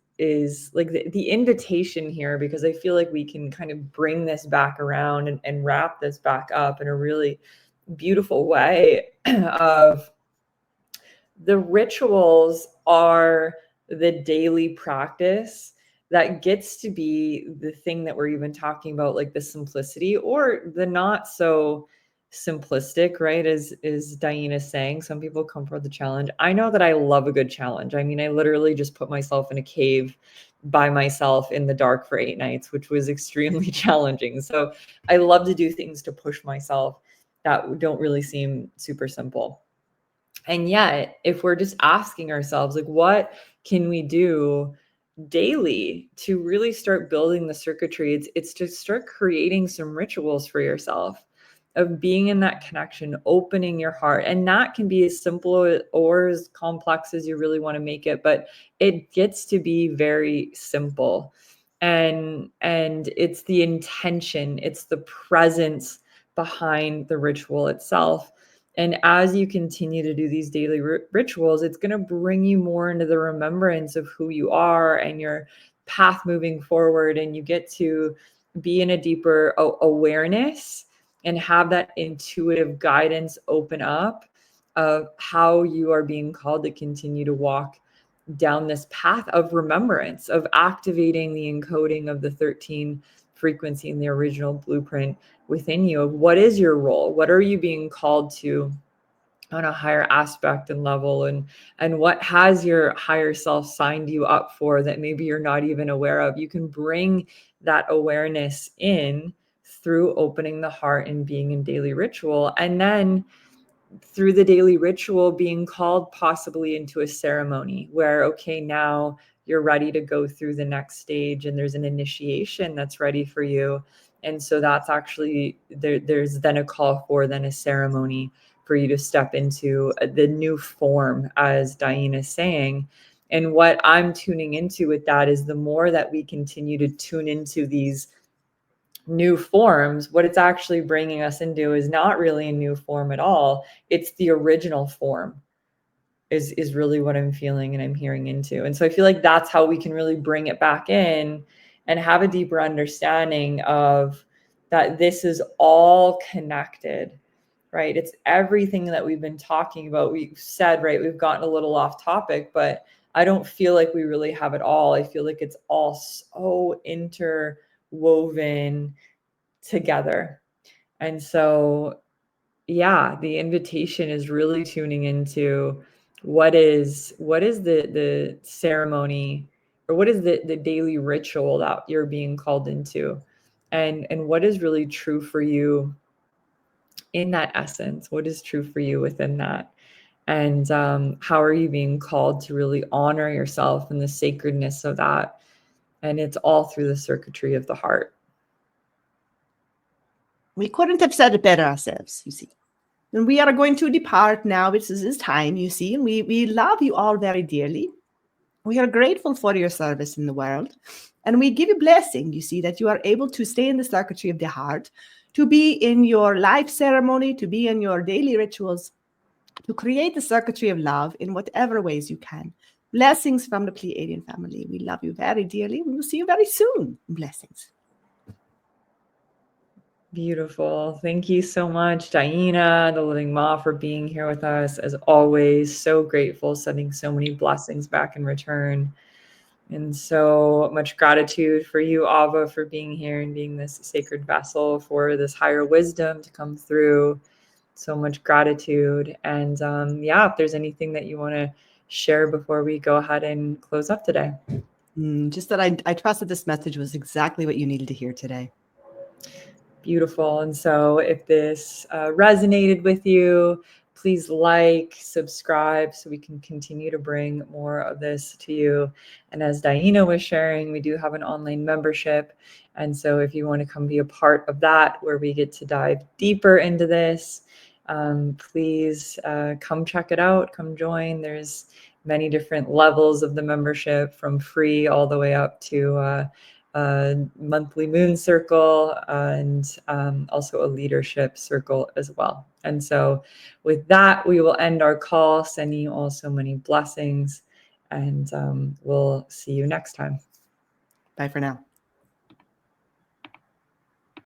like the invitation here, because I feel like we can kind of bring this back around and wrap this back up in a really beautiful way of the rituals are the daily practice that gets to be the thing that we're even talking about, like the simplicity or the not so simplistic, right? As DiYeena saying, some people come for the challenge. I know that I love a good challenge. I mean, I literally just put myself in a cave by myself in the dark for 8 nights, which was extremely challenging. So I love to do things to push myself that don't really seem super simple. And yet, if we're just asking ourselves, like, what can we do daily to really start building the circuitry? It's to start creating some rituals for yourself of being in that connection, opening your heart. And that can be as simple or as complex as you really want to make it, but it gets to be very simple. And it's the intention, it's the presence behind the ritual itself. And as you continue to do these daily rituals, it's going to bring you more into the remembrance of who you are and your path moving forward. And you get to be in a deeper awareness and have that intuitive guidance open up of how you are being called to continue to walk down this path of remembrance, of activating the encoding of the 13 frequency in the original blueprint within you, of what is your role, what are you being called to on a higher aspect and level, and what has your higher self signed you up for that maybe you're not even aware of. You can bring that awareness in through opening the heart and being in daily ritual, and then through the daily ritual being called possibly into a ceremony where, okay, now you're ready to go through the next stage and there's an initiation that's ready for you. And so that's actually there's then a call for then a ceremony for you to step into the new form, as DiYeena is saying. And what I'm tuning into with that is the more that we continue to tune into these new forms, what it's actually bringing us into is not really a new form at all. It's the original form is really what I'm feeling and I'm hearing into. And so I feel like that's how we can really bring it back in and have a deeper understanding of that this is all connected, right? It's everything that we've been talking about. We've said, right, we've gotten a little off topic, but I don't feel like we really have it all. I feel like it's all so interwoven together. And so, yeah, the invitation is really tuning into what is the ceremony, or what is the daily ritual that you're being called into, and what is really true for you in that essence, what is true for you within that, and how are you being called to really honor yourself and the sacredness of that. And it's all through the circuitry of the heart.
We couldn't have said it better ourselves, you see. And we are going to depart now. This is time, you see, and we love you all very dearly. We are grateful for your service in the world. And we give you blessing, you see, that you are able to stay in the circuitry of the heart, to be in your life ceremony, to be in your daily rituals, to create the circuitry of love in whatever ways you can. Blessings from the Pleiadian family. We love you very dearly. We will see you very soon. Blessings.
Beautiful. Thank you so much, DiYeena, the Living Ma, for being here with us. As always, so grateful, sending so many blessings back in return. And so much gratitude for you, Ava, for being here and being this sacred vessel for this higher wisdom to come through. So much gratitude. And yeah, if there's anything that you want to share before we go ahead and close up today.
Just that I trust that this message was exactly what you needed to hear today.
Beautiful. And so if this resonated with you, please like, subscribe so we can continue to bring more of this to you. And as DiYeena was sharing, we do have an online membership. And so if you want to come be a part of that, where we get to dive deeper into this, please come check it out, come join. There's many different levels of the membership, from free all the way up to monthly moon circle, and also a leadership circle as well. And so with that, we will end our call, sending you all so many blessings, and we'll see you next time.
Bye for now.